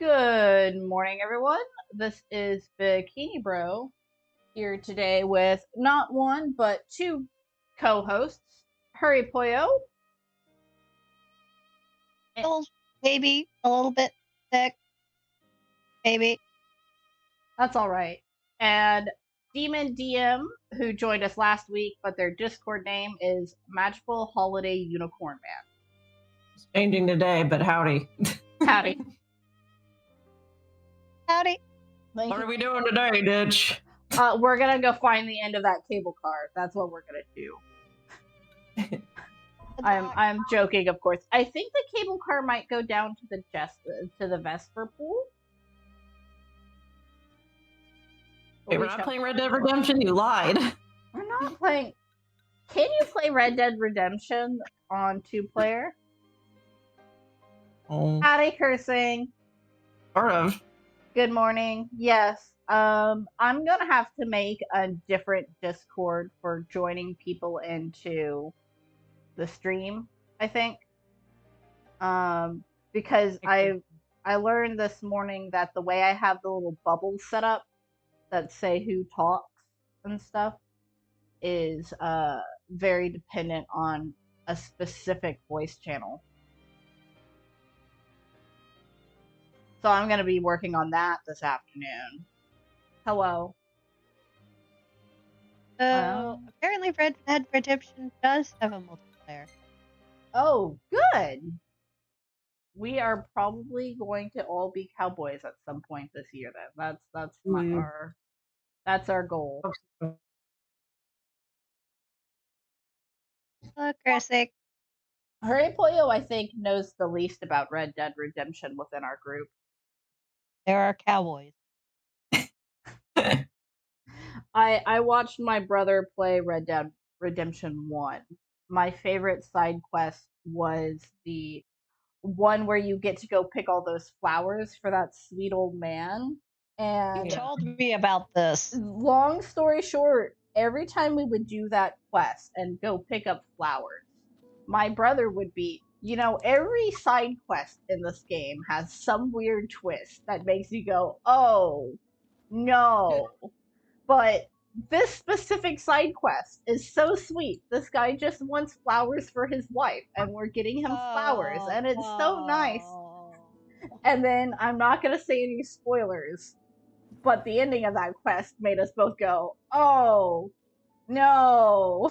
Good morning, everyone. This is Bikini Bro here today with not one but two co-hosts, HurryPollo. Maybe a little bit sick. Maybe. That's all right. And DemonDM, who joined us last week, but their Discord name is Magical Holiday Unicorn Man. It's changing today, but howdy. Howdy. Howdy. Thank What you. are we doing today, Ditch? We're gonna go find the end of that cable car. That's what we're gonna do. I'm joking, of course. I think the cable car might go down to the Vesper pool. Wait, we're not playing Red Dead Redemption? You lied. We're not playing. Can you play Red Dead Redemption on 2-player? Oh, Howdy, cursing. sort of. Good morning. Yes. I'm gonna have to make a different Discord for joining people into the stream, I think. Because I learned this morning that the way I have the little bubbles set up that say who talks and stuff is very dependent on a specific voice channel. So I'm going to be working on that this afternoon. Hello. So apparently Red Dead Redemption does have a multiplayer. Oh, good. We are probably going to all be cowboys at some point this year. Then that's our goal. Hello, Chrissy. HurryPollo, I think, knows the least about Red Dead Redemption within our group. There are cowboys. I watched my brother play Red Dead Redemption 1. My favorite side quest was the one where you get to go pick all those flowers for that sweet old man. And you told me about this. Long story short, every time we would do that quest and go pick up flowers, my brother would be, every side quest in this game has some weird twist that makes you go, oh, no. But this specific side quest is so sweet. This guy just wants flowers for his wife, and we're getting him flowers, and it's so nice. And then I'm not going to say any spoilers, but the ending of that quest made us both go, oh, no.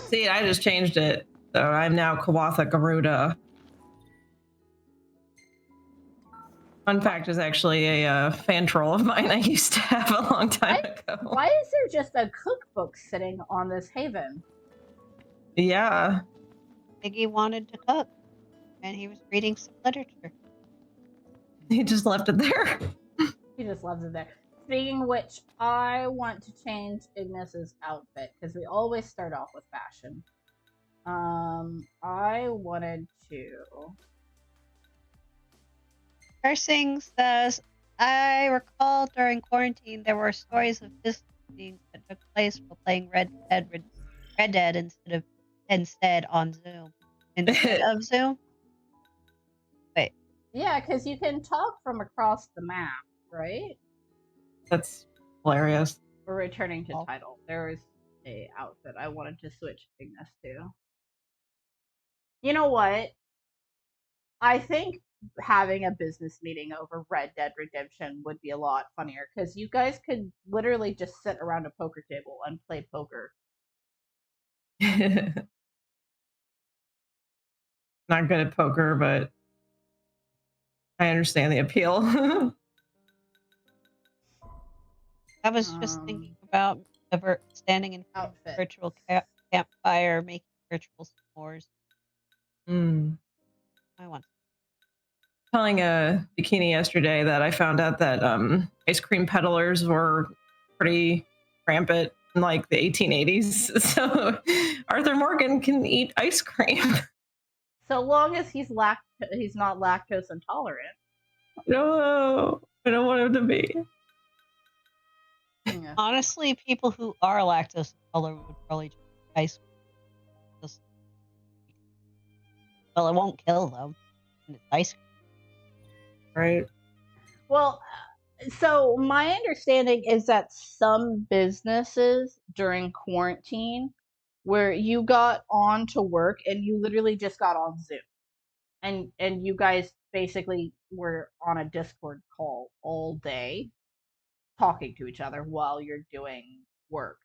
See, I just changed it. So I'm now Kawatha Garuda. Fun fact is actually a fan troll of mine I used to have a long time ago. Why is there just a cookbook sitting on this haven? Yeah. Iggy wanted to cook, and he was reading some literature. He just left it there. He just loves it there. Speaking of which, I want to change Ignis's outfit, because we always start off with fashion. I wanted to... Cursing says, I recall during quarantine there were stories of business meetings that took place while playing Red Dead instead on Zoom. Instead of Zoom? Wait. Yeah, because you can talk from across the map, right? That's hilarious. We're returning to title. There is a outfit I wanted to switch Ignis to. You know what? I think having a business meeting over Red Dead Redemption would be a lot funnier, because you guys could literally just sit around a poker table and play poker. Not good at poker, but I understand the appeal. I was just thinking about standing in front of a virtual campfire, making virtual s'mores. I want. Telling a Bikini yesterday that I found out that ice cream peddlers were pretty rampant in like the 1880s. So Arthur Morgan can eat ice cream. So long as he's not lactose intolerant. No, I don't want him to be. Yeah. Honestly, people who are lactose intolerant would probably just eat ice cream. Well, it won't kill them. And it's ice cream. right? Well, so my understanding is that some businesses during quarantine where you got on to work and you literally just got on Zoom and you guys basically were on a Discord call all day talking to each other while you're doing work.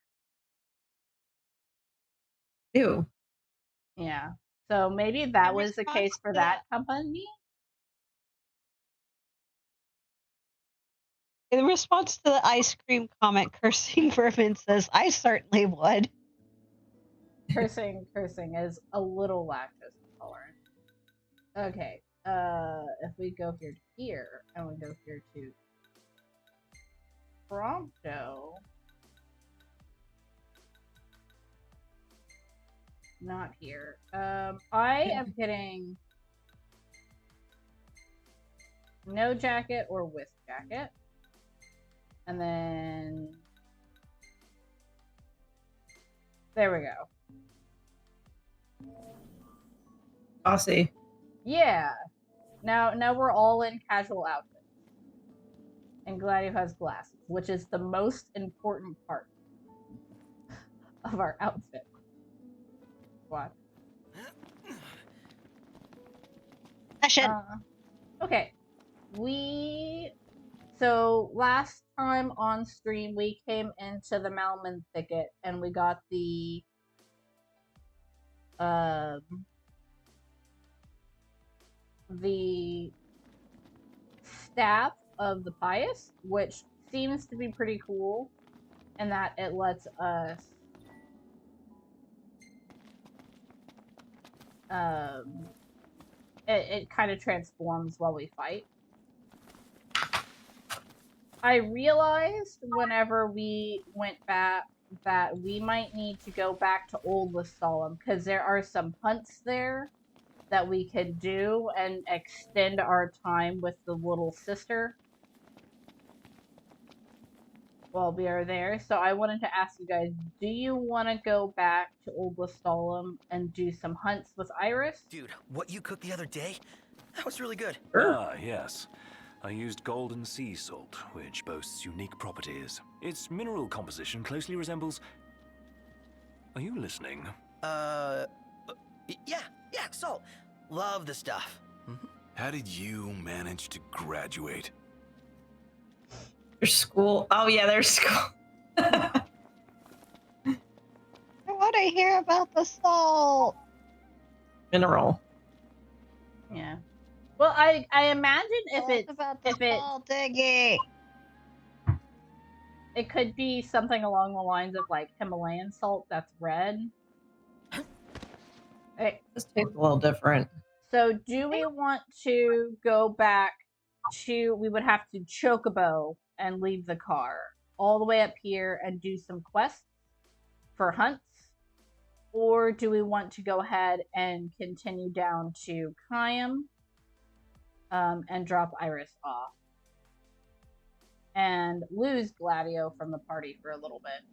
Ew. Yeah. So maybe that In was the response case for to- that company. In response to the ice cream comment, Cursing Vermin says, I certainly would. Cursing is a little lactose intolerant. Okay. If we go here and we go here to Promtpo. Not here. I am getting no jacket or with jacket. And then there we go. Bossy. Yeah. Now we're all in casual outfits. And Gladio has glasses, which is the most important part of our outfit. What? Okay. So last time on stream we came into the Malmalam Thicket and we got the staff of the pious, which seems to be pretty cool in that it lets us it kind of transforms while we fight. I realized whenever we went back that we might need to go back to Old Lestallum because there are some hunts there that we could do and extend our time with the little sister while we are there. So I wanted to ask you guys, do you want to go back to Old Lestallum and do some hunts with Iris? Dude, what you cooked the other day? That was really good. Sure. Ah, yes. I used golden sea salt, which boasts unique properties. Its mineral composition closely resembles... Are you listening? Yeah, salt. Love the stuff. How did you manage to graduate? There's school. Oh yeah, there's school. I want to hear about the salt. Mineral. Yeah. Well, I imagine About the salt digging. it could be something along the lines of like Himalayan salt that's red. Okay. This tastes a little different. So do we want to go back to, we would have to chocobo and leave the car all the way up here and do some quests for hunts? Or do we want to go ahead and continue down to Kayam and drop Iris off? And lose Gladio from the party for a little bit.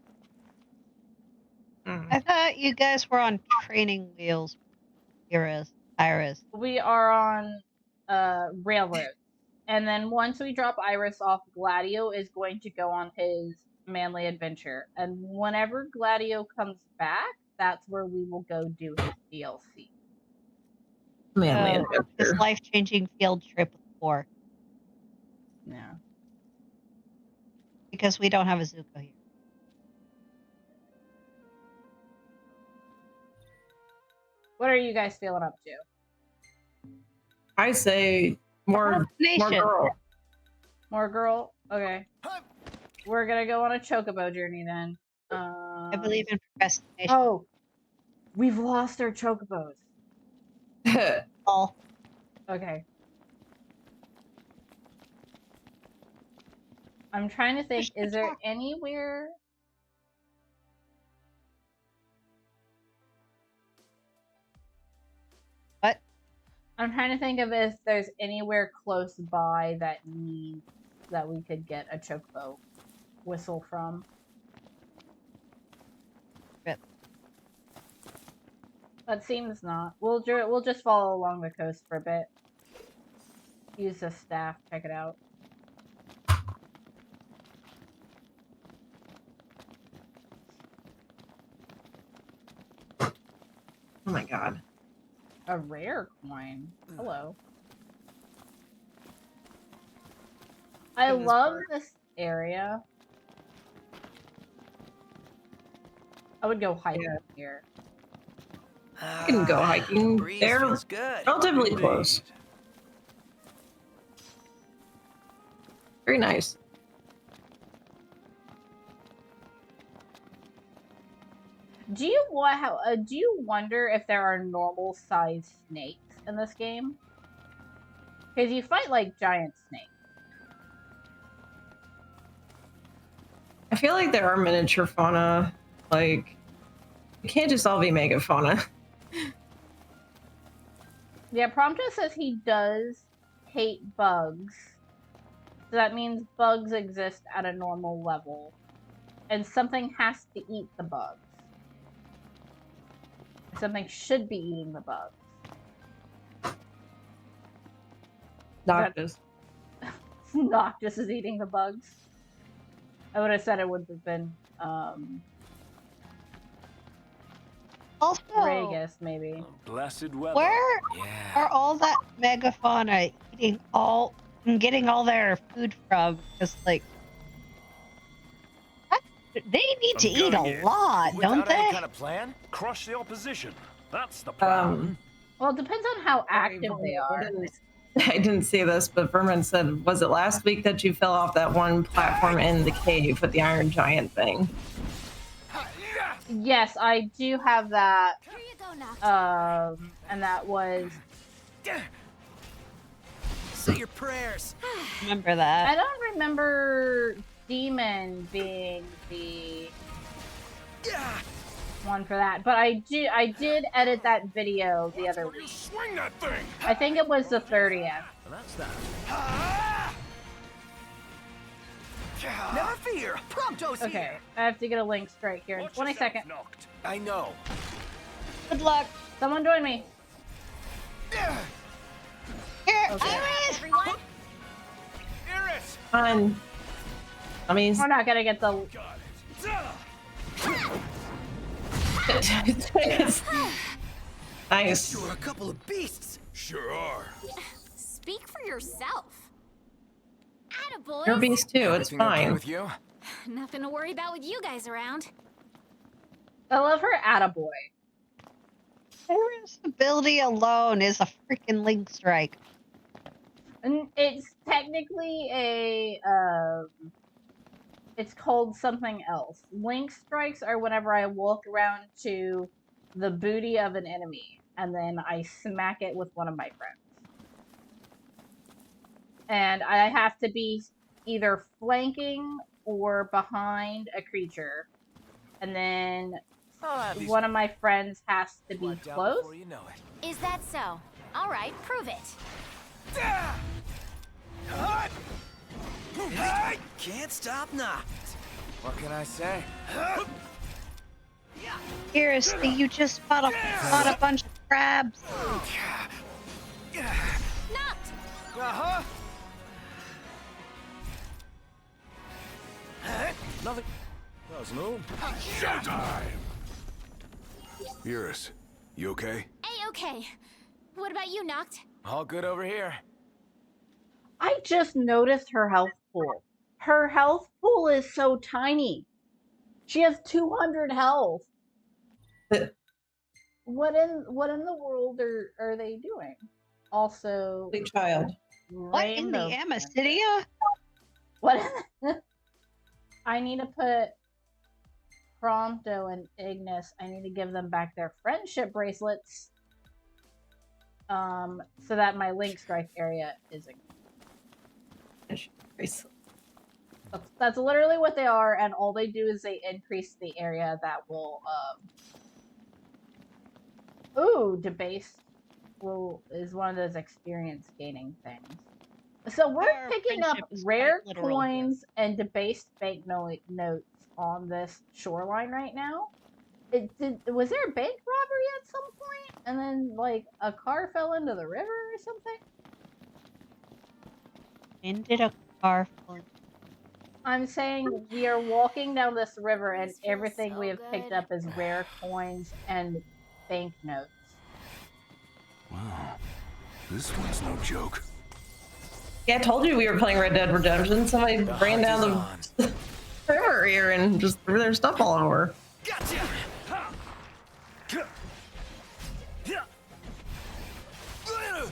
I thought you guys were on training wheels, Iris. We are on railroads. And then once we drop Iris off, Gladio is going to go on his manly adventure. And whenever Gladio comes back, that's where we will go do his DLC. Manly His adventure. life-changing field trip with Thor. Yeah. Because we don't have a Zuko here. What are you guys feeling up to? I say more girl. More girl? Okay. We're gonna go on a chocobo journey then. I believe in procrastination. Oh, we've lost our chocobos. Oh. Okay. I'm trying to think, is there anywhere... What? I'm trying to think of if there's anywhere close by that we could get a chocobo whistle from. Rip. That seems not. We'll just follow along the coast for a bit. use the staff. Check it out. Oh my god. A rare coin. Hello. I In this love part. this area. I would go hiking Yeah. here. You can go hiking. Breeze They're feels good. relatively Indeed. close. Very nice. Do you do you wonder if there are normal sized snakes in this game? Because you fight like giant snakes. I feel like there are miniature fauna. Like, it can't just all be megafauna. Yeah, Promtpo says he does hate bugs. So that means bugs exist at a normal level. And something has to eat the bugs. Something should be eating the bugs. Noctis. Noctis is eating the bugs. I would have said it would have been Also, Ragus, maybe. Blessed weather. where Yeah. are all that megafauna getting all their food from? Just like they need to eat a lot, don't Without any they? kind of plan, crush the opposition. That's the plan. Well, it depends on how active they are. I didn't see this, but Vermin said, was it last week that you fell off that one platform in the cave with the Iron Giant thing? Yes, I do have that. Here you go, Noct. And that was. Say your prayers. Remember I that. don't remember Demon being the one for that, but I did edit that video the other week. Swing that thing. I think it was the 30th. And that's that. Never fear. Prompto's Okay, here. I have to get a link straight here in Watch 20 yourself, seconds. Noct. I know. Good luck. Someone join me. Here, Okay. Iris! Everyone, Iris. Fun. I mean, We're not gonna get the. Got it. nice. You're a couple of beasts. Sure are. speak for yourself. Attaboys. You're a beast too, it's Everything okay fine. with you? Nothing to worry about with you guys around. I love her attaboy. Iris' ability alone is a freaking link strike. And it's technically a. It's called something else. Link strikes are whenever I walk around to the booty of an enemy and then I smack it with one of my friends. And I have to be either flanking or behind a creature. And then one of my friends has to be close. Before you know it. Is that so? All right, prove it. Can't stop now. What can I say? Iris, you just fought a bunch of crabs. Noct. Uh-huh. Nothing. Does no. Showtime! Iris, you okay? A-okay. What about you, Noct? All good over here. I just noticed her health pool. Her health pool is so tiny. She has 200 health. What in the world are they doing? Also, Big child. What in the rainbow- Amicidia? What? I need to put Promtpo and Ignis. I need to give them back their friendship bracelets. So that my link strike area isn't. That's literally what they are, and all they do is they increase the area that will. Ooh, debased is one of those experience gaining things. So we're Our picking up friendship is rare quite literal here. coins and debased notes on this shoreline right now. Was there a bank robbery at some point, and then like a car fell into the river or something? When did a car fall? I'm saying we are walking down this river and This feels everything so we have picked good. up is rare coins and banknotes. Wow. This one's no joke. Yeah, I told you we were playing Red Dead Redemption. Somebody The ran hunt down is the on. river here and just threw their stuff all over. Gotcha!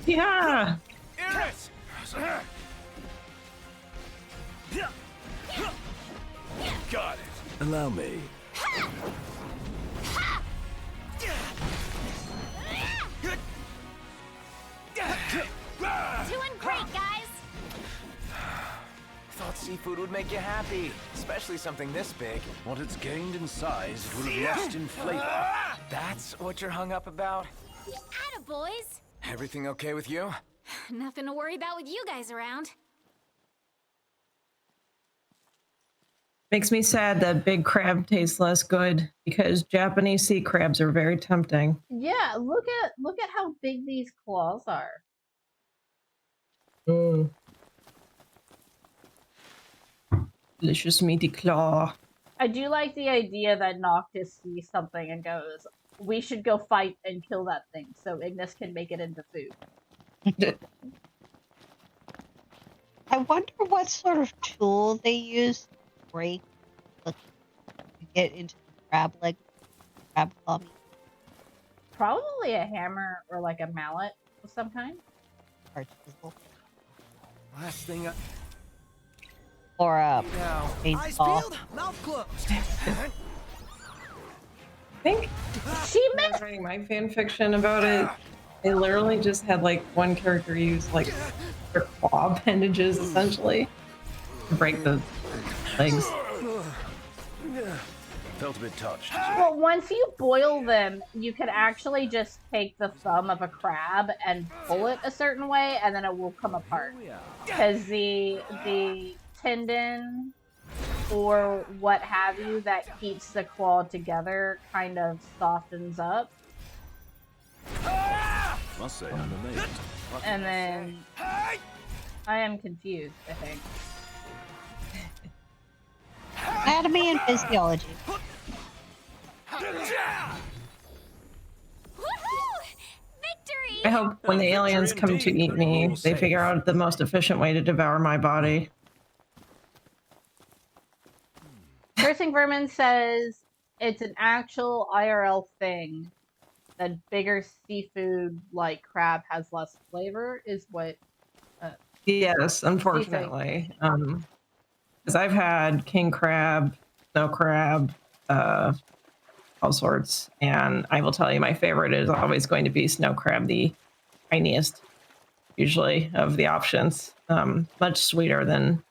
Yeah. Iris! Got it. Allow me. Doing great, guys. Thought seafood would make you happy, especially something this big. What it's gained in size, it will have lost in flavor. That's what you're hung up about? Attaboys. Everything okay with you? Nothing to worry about with you guys around. Makes me sad that big crab tastes less good because Japanese sea crabs are very tempting. Yeah, look at how big these claws are. Mm. Delicious meaty claw. I do like the idea that Noctis sees something and goes, "We should go fight and kill that thing so Ignis can make it into food." I wonder what sort of tool they use to break to get into the crab leg, crab claw meat, Probably a hammer or like a mallet of some kind. or chisel, Last thing I or a now. Eyes chainsaw. peeled, mouth closed. I think She when I was writing my fan fiction about it, they literally just had like one character use like their claw appendages essentially to break the legs. Felt a bit touched. Well, once you boil them, you can actually just take the thumb of a crab and pull it a certain way, and then it will come apart. Because the tendon or what have you that keeps the claw together kind of softens up, Must say, I'm amazed. and then I am confused, I think. Anatomy and physiology. Woohoo! Victory! I hope when the aliens come to eat me, they figure out the most efficient way to devour my body. Cursing Vermin says it's an actual IRL thing. That bigger seafood like crab has less flavor, is what. Yes, unfortunately. Because I've had king crab, snow crab, all sorts, and I will tell you my favorite is always going to be snow crab, the tiniest, usually, of the options. Much sweeter than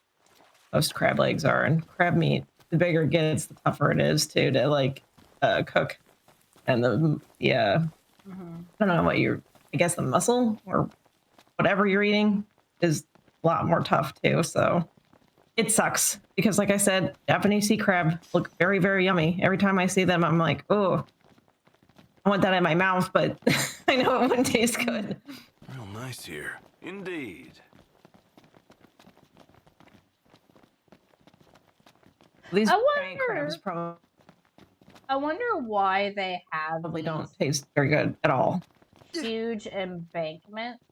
most crab legs are, and crab meat, the bigger it gets, the tougher it is too to like cook. And I don't know what I guess the muscle or whatever you're eating is a lot more tough too. So it sucks because, like I said, Japanese sea crab look very, very yummy. Every time I see them, I'm like, oh, I want that in my mouth, but I know it wouldn't taste good. Real nice here. Indeed. These I giant crabs I wonder why they have probably these don't taste very good at all. huge embankments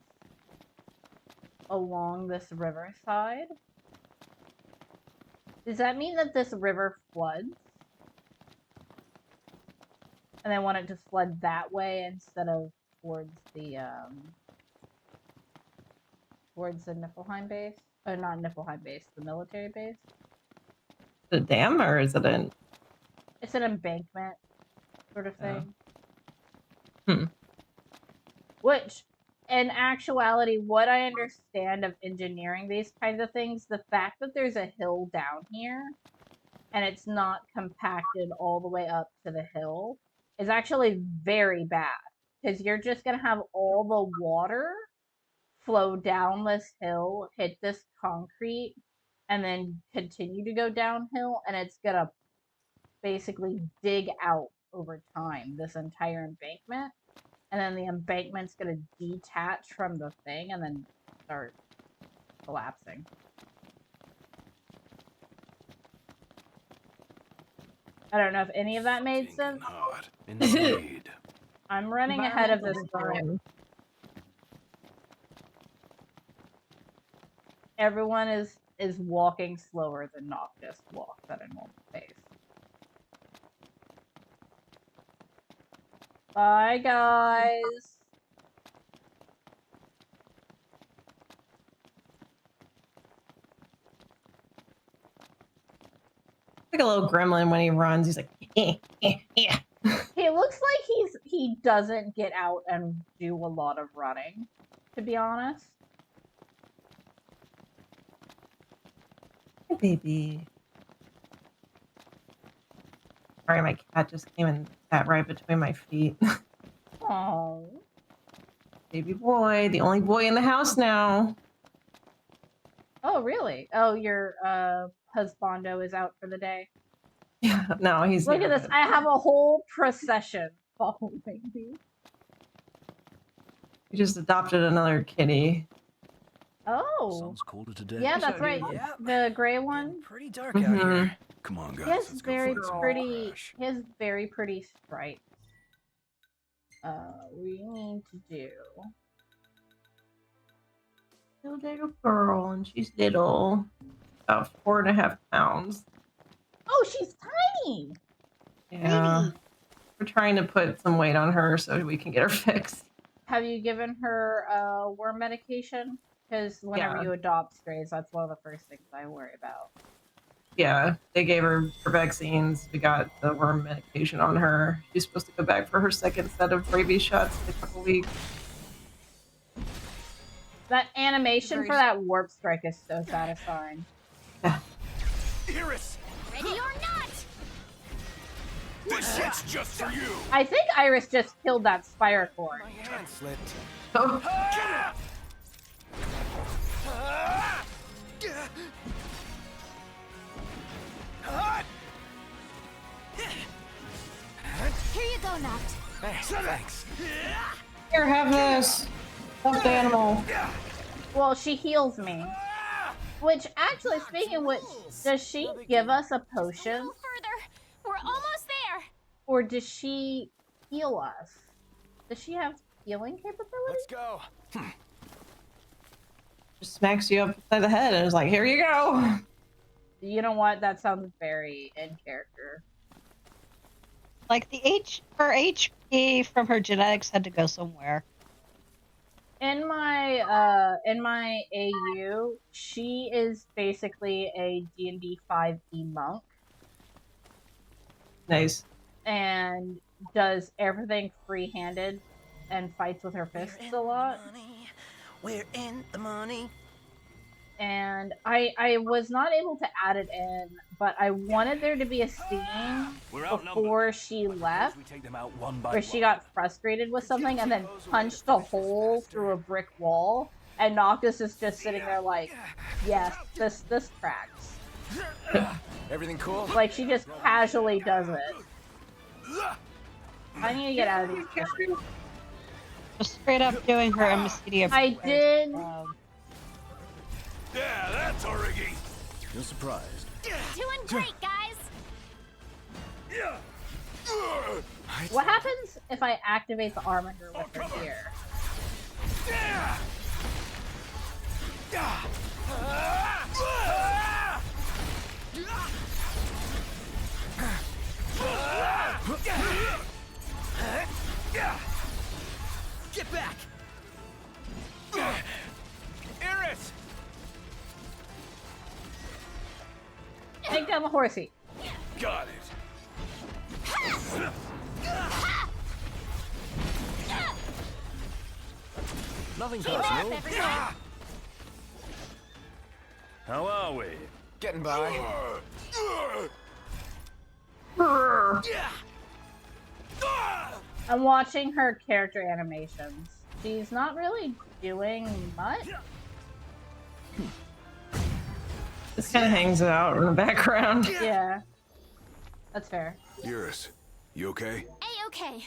along this riverside. Does that mean that this river floods? And they want it to flood that way instead of towards the Niflheim base? Or not Niflheim base, the military base? Is it a dam or is it an? It's an embankment sort of thing. Hmm. Which, in actuality, what I understand of engineering these kinds of things, the fact that there's a hill down here and it's not compacted all the way up to the hill is actually very bad. Because you're just going to have all the water flow down this hill, hit this concrete, and then continue to go downhill, and it's going to basically dig out over time this entire embankment, and then the embankment's gonna detach from the thing and then start collapsing. I don't know if any of that made sense. Hot. Indeed. I'm running ahead of this group. Design. Everyone is walking slower than Noctis walks at a normal pace. Bye, guys. Like a little gremlin when he runs. He's like, eh. He looks like he doesn't get out and do a lot of running, to be honest. Hey, baby. Sorry, my cat just came and sat right between my feet. Oh. Baby boy, the only boy in the house now. Oh, really? Oh, your husbando is out for the day. Yeah, no, he's Look here, at this. but- I have a whole procession following me. We just adopted another kitty. Oh. Sun's called it a day. Yeah, that's right. Yep. The gray Getting one. pretty dark out here. Come on, guys. He has let's go very find some pretty. crash. He has very pretty stripes. We need to do. Little girl, and she's little. About 4.5 pounds. Oh, she's tiny. Yeah. Pretty. We're trying to put some weight on her so we can get her fixed. Have you given her worm medication? Because whenever Yeah. you adopt strays, that's one of the first things I worry about. Yeah, they gave her vaccines. We got the worm medication on her. She's supposed to go back for her second set of rabies shots in a couple weeks. That animation for that warp strike is so satisfying. Iris, Ready or not! this shit's just for you. I think Iris just killed that Spirecorn. My hand slipped. Oh, Here you go, Noct. Thanks. here, have this. Stuffed animal. Well, she heals me. Which, actually, speaking of which, does she give us a A potion? little further. We're almost there. Or does she heal us? Does she have healing capability? Let's go. Just smacks you upside the head and is like, here you go. You know what? That sounds very in character. Like her HP from her genetics had to go somewhere. In my AU, she is basically a D&D 5e monk Nice. and does everything free-handed and fights with her fists a lot. We're in the money. And I was not able to add it in, but I wanted there to be a scene We're outnumbered. before she left We take them out one by where she one. got frustrated with something and then punched a hole through a brick wall, and Noctis is just sitting there like, yes, this tracks. Everything cool? Like, she just casually does it. I need to get out of these questions. Just straight up doing her Emicidia. I did. Yeah, that's Origi. You're surprised. Doing great, guys. What happens if I activate the armature with her here? Get back! Iris! Take down the horsey. Got it. Nothing Keep up, personal. everyone. How are we? Getting by. I'm watching her character animations. She's not really doing much. Just kind of hangs out in the background. Yeah. That's fair. Iris, you okay? A-okay.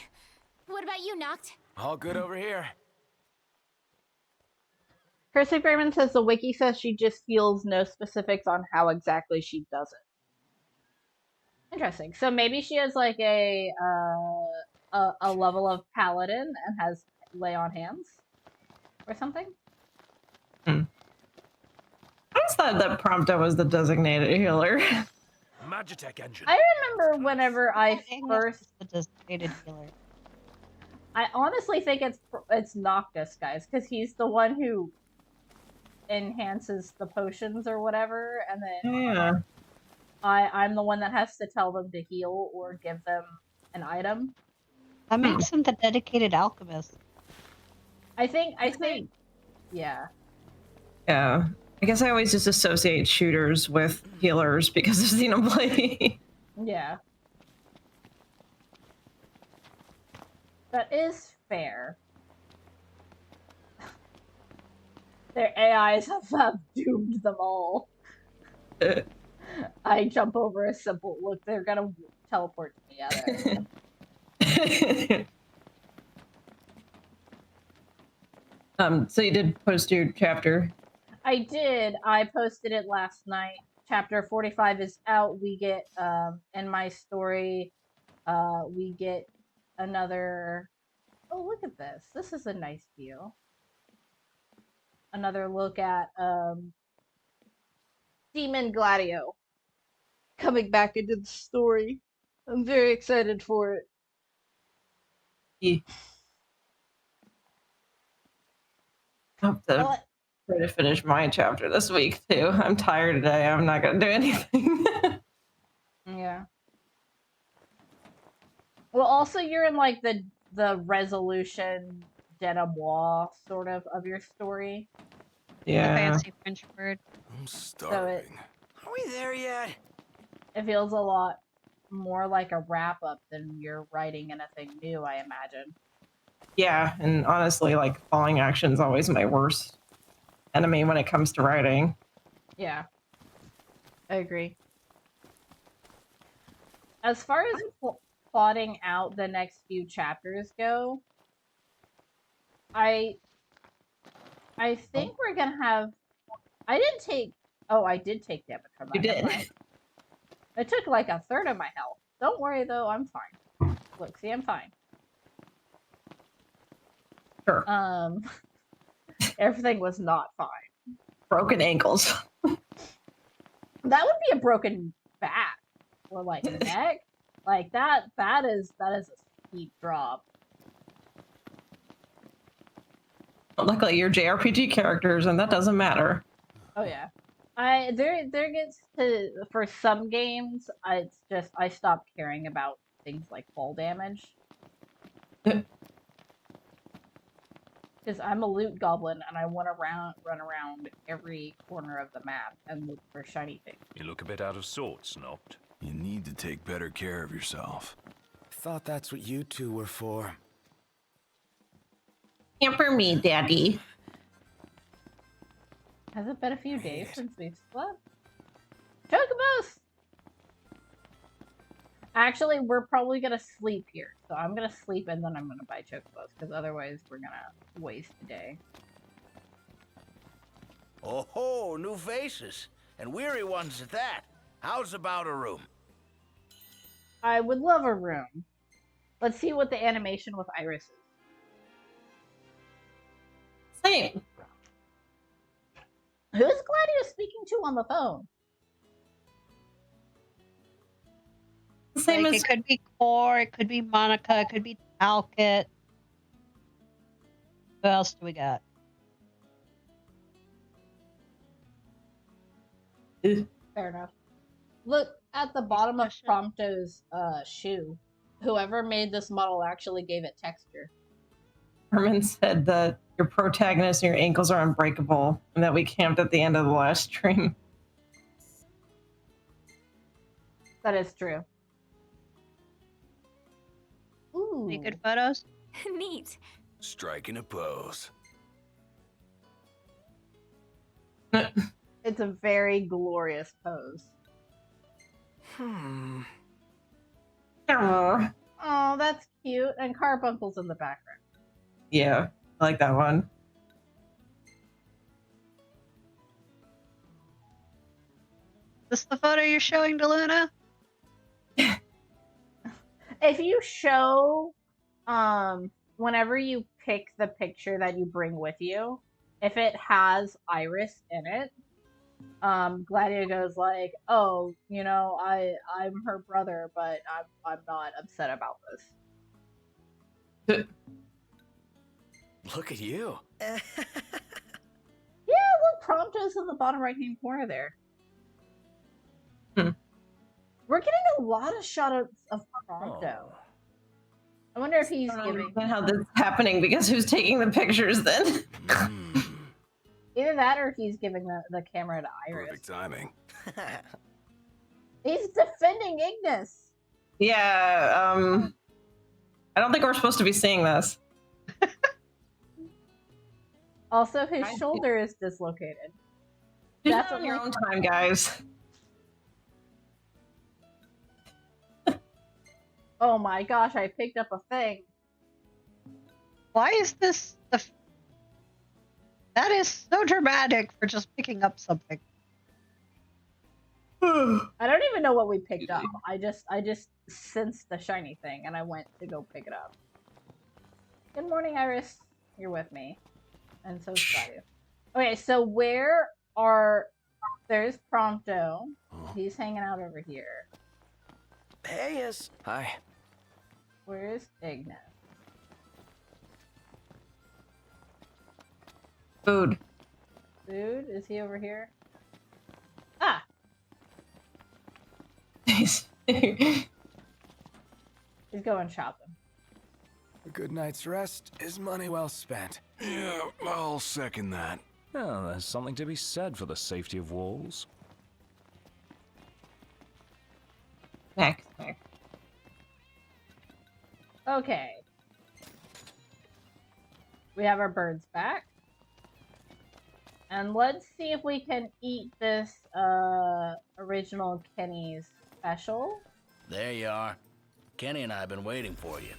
What about you, Noct? All good over here. Kirsty Freeman says the wiki says she just feels no specifics on how exactly she does it. Interesting. So maybe she has like a level of paladin and has lay on hands or something. I just thought that Promtpo was the designated healer. Magitech engine. I remember whenever I first the designated healer. I honestly think it's Noctis, guys, because he's the one who enhances the potions or whatever, and then Yeah. I'm the one that has to tell them to heal or give them an item. That makes him the dedicated alchemist. I think, yeah. Yeah. I guess I always just associate shooters with healers because of Xenoblade. Yeah. That is fair. Their AIs have doomed them all. I jump over a simple look. They're gonna teleport to me. Yeah. So you did post your chapter. I did. I posted it last night. Chapter 45 is out. We get in my story, we get another. Oh, look at this. This is a nice view. Another look at Demon Gladio coming back into the story. I'm very excited for it. Yeah. I hope to try to finish my chapter this week too. I'm tired today. I'm not gonna do anything. Yeah. Well, also you're in like the resolution denouement sort of your story. Yeah. The fancy French word. I'm starving. Are we there yet? It feels a lot more like a wrap up than you're writing anything new, I imagine. Yeah, and honestly, like falling action is always my worst enemy when it comes to writing. Yeah. I agree. As far as plotting out the next few chapters go, I think we're gonna have. I did take damage from that. You did. It took like a third of my health. Don't worry though, I'm fine. Look, see, I'm fine. Sure. Everything was not fine. Broken ankles. That would be a broken back or like neck. Like that is a steep drop. Luckily, you're JRPG characters, and that doesn't matter. Oh yeah. There gets to, for some games, it's just I stopped caring about things like fall damage. Because I'm a loot goblin and I want to run around every corner of the map and look for shiny things. You look a bit out of sorts, Noct. You need to take better care of yourself. Thought that's what you two were for. Pamper me, Daddy. Has it been a few days since we've slept? Chocobos! Actually, we're probably gonna sleep here. So I'm gonna sleep and then I'm gonna buy chocobos, because otherwise we're gonna waste the day. Oh ho, new faces. And weary ones at that. How's about a room? I would love a room. Let's see what the animation with Iris is. Same. Who's Gladio speaking to on the phone? Same Like, as it could be Core, it could be Monica, it could be Talcott. Who else do we got? Fair enough. Look at the bottom of Promtpo's shoe. Whoever made this model actually gave it texture. Herman said that your protagonist and your ankles are unbreakable, and that we camped at the end of the last stream. That is true. Ooh. Any good photos? Neat. Striking a pose. It's a very glorious pose. Oh, Oh, that's cute. And Carbuncle's in the background. yeah, I like that one. this the photo you're showing to Luna? If you show, whenever you pick the picture that you bring with you, if it has Iris in it, Gladio goes like, "Oh, you know, I'm her brother, but I'm not upset about this." Look at you. Yeah, look, Prompto's in the bottom right-hand corner there. We're getting a lot of shout-outs of Prompto. Oh. I wonder if he's I don't giving... understand how this is happening because who's taking the pictures then? Either that or he's giving the camera to Iris. Perfect timing. He's defending Ignis! Yeah, I don't think we're supposed to be seeing this. Also, his shoulder is dislocated. Do That's that on your only- own time, guys. Oh my gosh, I picked up a thing. Why is this the... That is so dramatic for just picking up something. I don't even know what we picked up. I just sensed the shiny thing and I went to go pick it up. Good morning, Iris. You're with me. And so is Gladio. Okay, so where are... There's Prompto. He's hanging out over here. Hey, yes. Hi. Where's Ignis? Food. Food? Is he over here? Ah! He's He's going shopping. A good night's rest is money well spent. Yeah, I'll second that. Oh, there's something to be said for the safety of walls. Next. Okay. We have our birds back. And let's see if we can eat this original Kenny's special. There you are. Kenny and I have been waiting for you.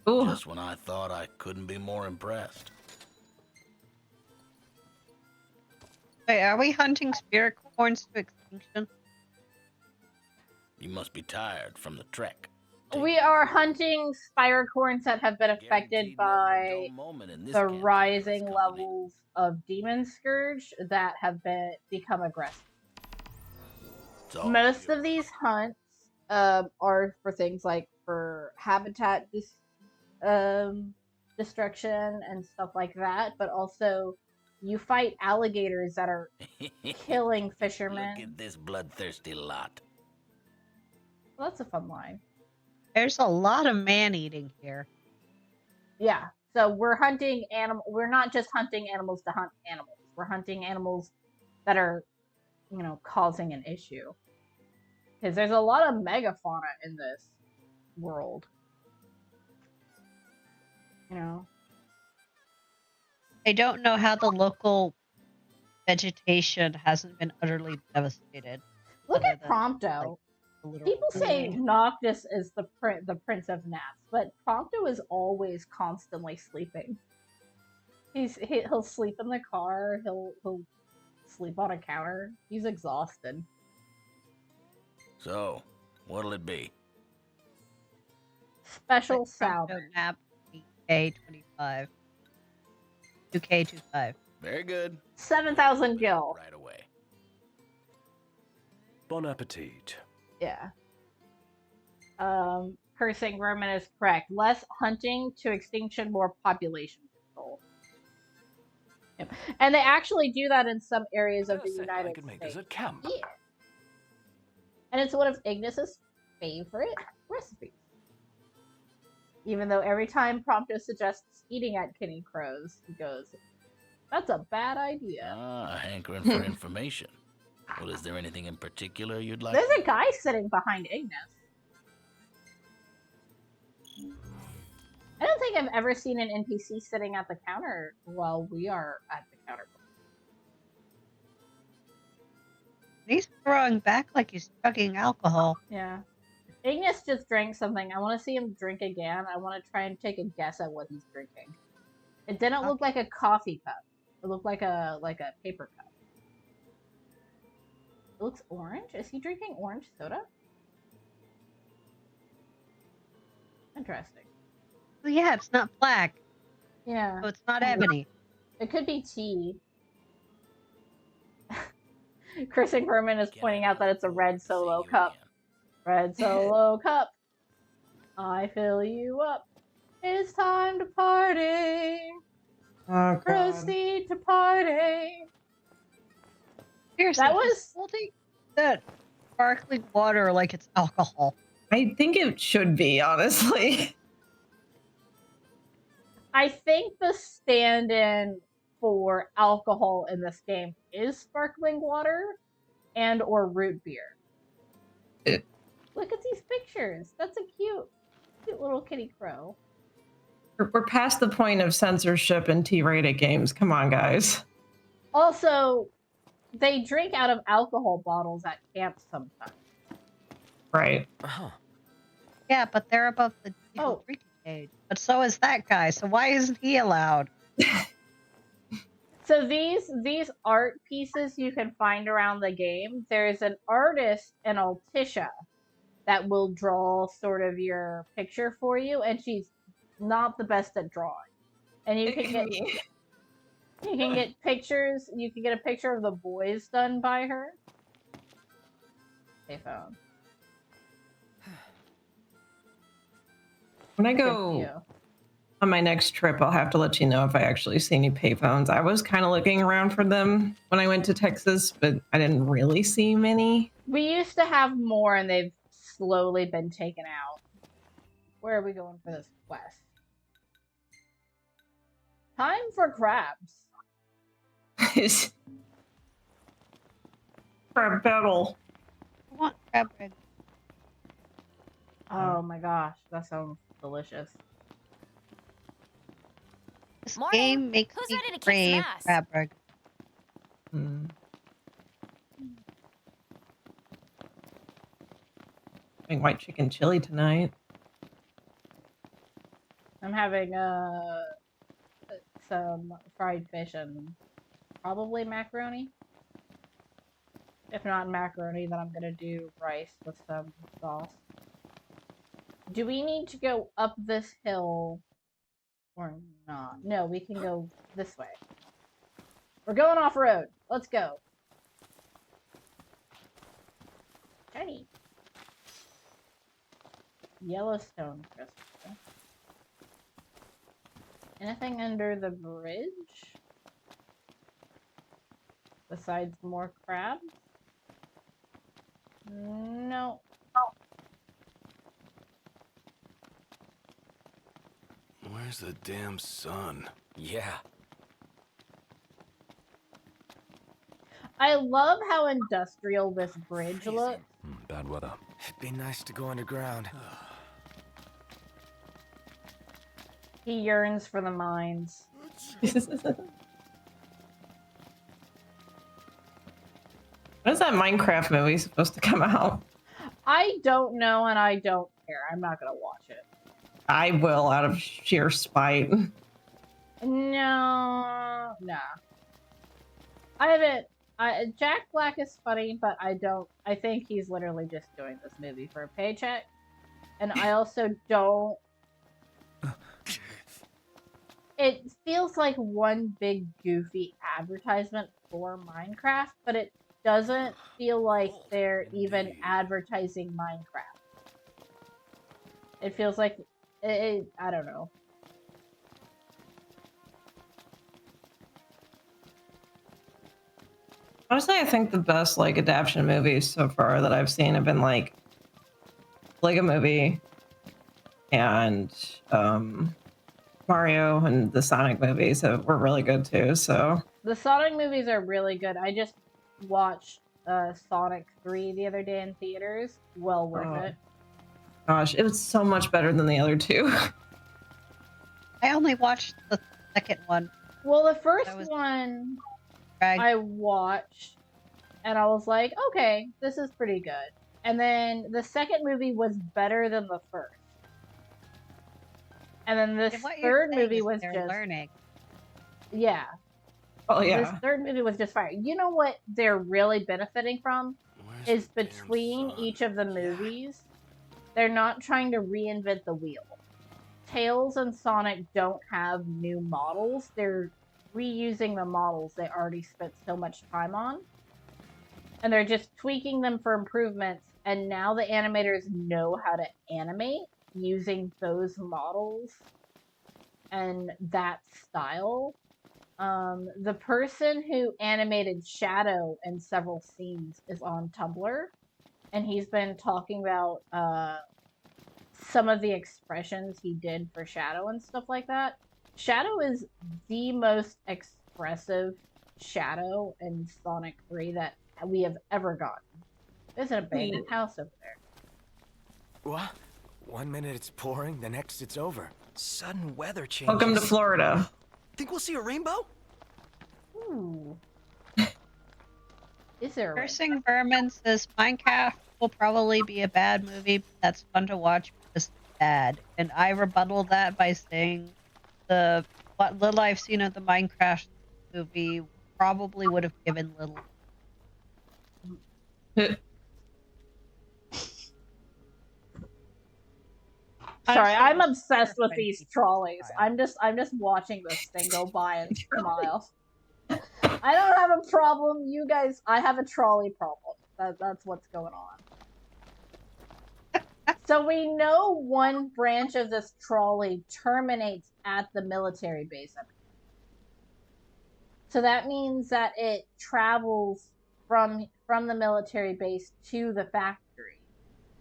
Ooh. Just when I thought I couldn't be more impressed. Wait, are we hunting spirit corns to extinction? You must be tired from the trek. We are hunting spirocorns that have been affected by the rising levels of Demon Scourge that have become aggressive. Most of these hunts are for things like for habitat destruction and stuff like that, but also you fight alligators that are killing fishermen. Look at this bloodthirsty lot. Well, that's a fun line. There's a lot of man-eating here. Yeah, so we're hunting we're not just hunting animals to hunt animals. We're hunting animals that are, you know, causing an issue. Because there's a lot of megafauna in this world. You know? I don't know how the local vegetation hasn't been utterly devastated. Look other at than, Prompto. like, People say Noctis is the prince of gnats, but Prompto is always constantly sleeping. He'll sleep in the car. He'll sleep on a counter. He's exhausted. So, what'll it be? Special salad. Nap K25. 2K25. Very good. 7,000 gil. Right away. Bon appetit. Yeah. Cursing Roman is correct. Less hunting to extinction, more population control. Yep. And they actually do that in some areas of the United I could make States. this at camp. Yeah. And it's one of Ignis's favorite recipes. Even though every time Prompto suggests eating at Kenny Crow's, he goes, "That's a bad idea." Ah, hankering for information. Well, is there anything in particular you'd like? There's a guy sitting behind Ignis. I don't think I've ever seen an NPC sitting at the counter while we are at the counter. He's throwing back like he's chugging alcohol. Yeah. Ignis just drank something. I want to see him drink again. I want to try and take a guess at what he's drinking. It didn't look like a coffee cup. It looked like a paper cup. It looks orange. Is he drinking orange soda? Interesting. Well, yeah, it's not black, Yeah. so it's not ebony. It could be tea. Chris Ingerman is pointing out that it's a red solo cup. Red solo cup. I fill you up. It's time to party. Oh, God. Proceed to party. Seriously, That was- he's holding that sparkling water like it's alcohol. I think it should be, honestly. I think the stand-in for alcohol in this game is sparkling water and or root beer. Look at these pictures. That's a cute little kitty crow. We're past the point of censorship in T-rated games. Come on, guys. Also, they drink out of alcohol bottles at camps sometimes. Right. Uh-huh. Yeah, but they're above the legal drinking age. But so is that guy. So why isn't he allowed? So these art pieces you can find around the game. There's an artist in Altisha that will draw sort of your picture for you, and she's not the best at drawing. And you can get pictures. You can get a picture of the boys done by her. Payphone. When I Good for go you. on my next trip, I'll have to let you know if I actually see any payphones. I was kind of looking around for them when I went to Texas, but I didn't really see many. We used to have more, and they've slowly been taken out. Where are we going for this quest? Time for crabs. Crab battle. I want crab bread. Oh my gosh, that sounds delicious. This Morning. game makes Who's me ready to kick some crave ass? crab bread. Hmm. Having white chicken chili tonight. I'm having some fried fish and probably macaroni. If not macaroni, then I'm gonna do rice with some sauce. Do we need to go up this hill or not? No, we can go this way. We're going off road. Let's go. Shiny. Yellowstone crystal. Anything under the bridge? Besides more crabs? No. Where's the damn sun? Yeah. I love how industrial this bridge looks. Bad weather. It'd be nice to go underground. He yearns for the mines. When is that Minecraft movie supposed to come out? I don't know and I don't care. I'm not gonna watch it. I will, out of sheer spite. No. Nah. I haven't. Jack Black is funny, but I think he's literally just doing this movie for a paycheck. And I also don't. It feels like one big goofy advertisement for Minecraft, but it doesn't feel like they're even advertising Minecraft. It feels like I don't know. Honestly, I think the best like adaptation movies so far that I've seen have been like Lego Movie and Mario and the Sonic movies were really good too. So The Sonic movies are really good. I just watched Sonic 3 the other day in theaters. Well worth it. gosh, it was so much better than the other two. I only watched the second one. Well, the first That was- one Drag. I watched, and I was like, okay, this is pretty good. And then the second movie was better than the first. And then this And what you're third saying movie is was they're just learning. yeah. Oh This yeah. third movie was just fire. You know what they're really benefiting from is between each of the movies, they're not trying to reinvent the wheel. Tails and Sonic don't have new models. They're reusing the models they already spent so much time on. And they're just tweaking them for improvements. And now the animators know how to animate using those models and that style. The person who animated Shadow in several scenes is on Tumblr. And he's been talking about some of the expressions he did for Shadow and stuff like that. Shadow is the most expressive Shadow in Sonic 3 that we have ever gotten. There's an abandoned house over there. What? 1 minute it's pouring, the next it's over. Sudden weather changes. Welcome to Florida. Think we'll see a rainbow? Ooh. Is there a Cursing Vermin says Minecraft will probably be a bad movie, but that's fun to watch because it's bad. And I rebuttal that by saying what little I've seen of the Minecraft movie probably would have given little. Sorry, I'm obsessed with these trolleys. I'm just watching this thing go by and smile. I don't have a problem. You guys, I have a trolley problem. That's what's going on. So we know one branch of this trolley terminates at the military base. So that means that it travels from the military base to the factory.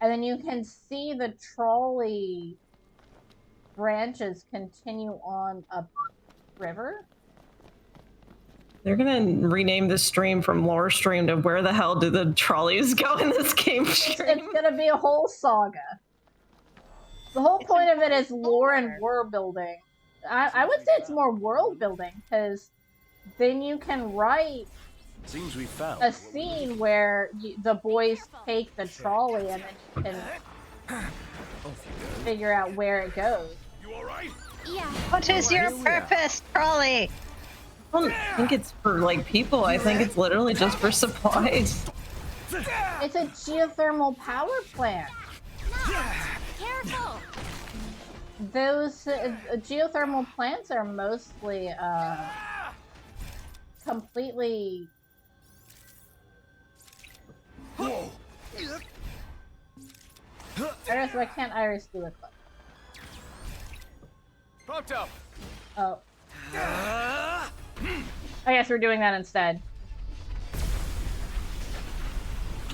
And then you can see the trolley branches continue on up river. They're gonna rename the stream from lore stream to where the hell do the trolleys go in this game stream? It's gonna be a whole saga. The whole point of it is lore and world building. I would say it's more world building, because then you can write Seems we found a scene where the boys take the trolley and then you can figure out where it goes. You alright? Yeah. What is your purpose, trolley? I don't think it's for like people. I think it's literally just for supplies. It's a geothermal power plant. No. Careful. Those geothermal plants are mostly completely. Whoa. Iris, why can't Iris do a clip? Promtpo! Oh. I guess we're doing that instead.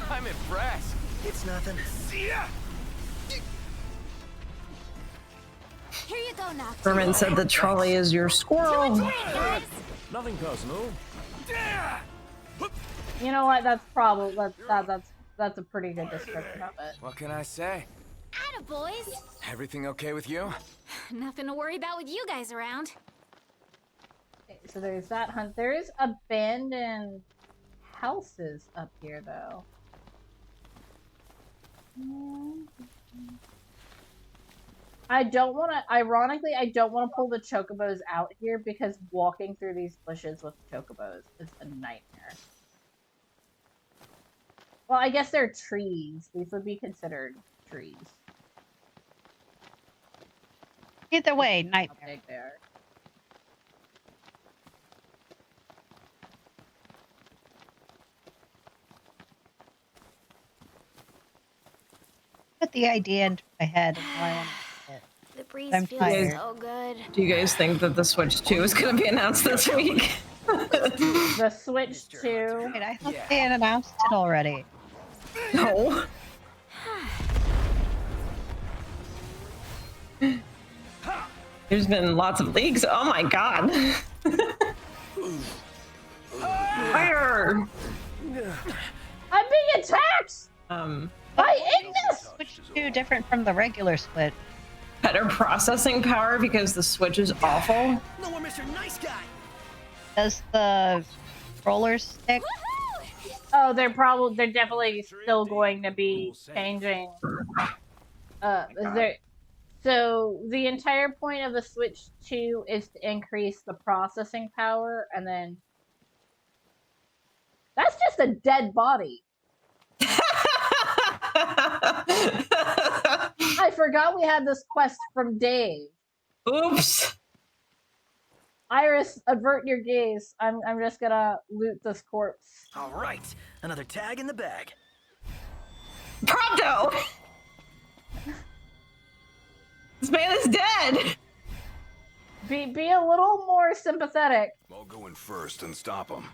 I'm impressed. It's nothing. See ya. Here you go, Noct. Vermin said the trolley is your squirrel. Guys. nothing personal. You know what? That's probably that's a pretty good description of it. What can I say? Atta boys. Everything okay with you? Nothing to worry about with you guys around. Okay, so there's that hunt. There's abandoned houses up here, though. I don't want to. Ironically, I don't want to pull the chocobos out here because walking through these bushes with chocobos is a nightmare. Well, I guess they're trees. These would be considered trees. Either way, How nightmare. big they are. Put the idea into my head and now I want to do it. The breeze I'm feels tired. so good. Do you guys think that the Switch 2 is going to be announced this week? The Switch 2. Wait, I thought they had announced it already. No. There's been lots of leaks. Oh my god. Fire! I'm being attacked by Ignis! Switch 2 different from the regular Switch. Better processing power because the Switch is awful. No more Mr. Nice Guy. Does the roller stick? Oh, they're definitely still going to be changing. So the entire point of the Switch 2 is to increase the processing power, and then that's just a dead body. I forgot we had this quest from Dave. Oops. Iris, avert your gaze. I'm just gonna loot this corpse. All right, another tag in the bag. Promtpo! This man is dead! Be a little more sympathetic. I'll go in first and stop him.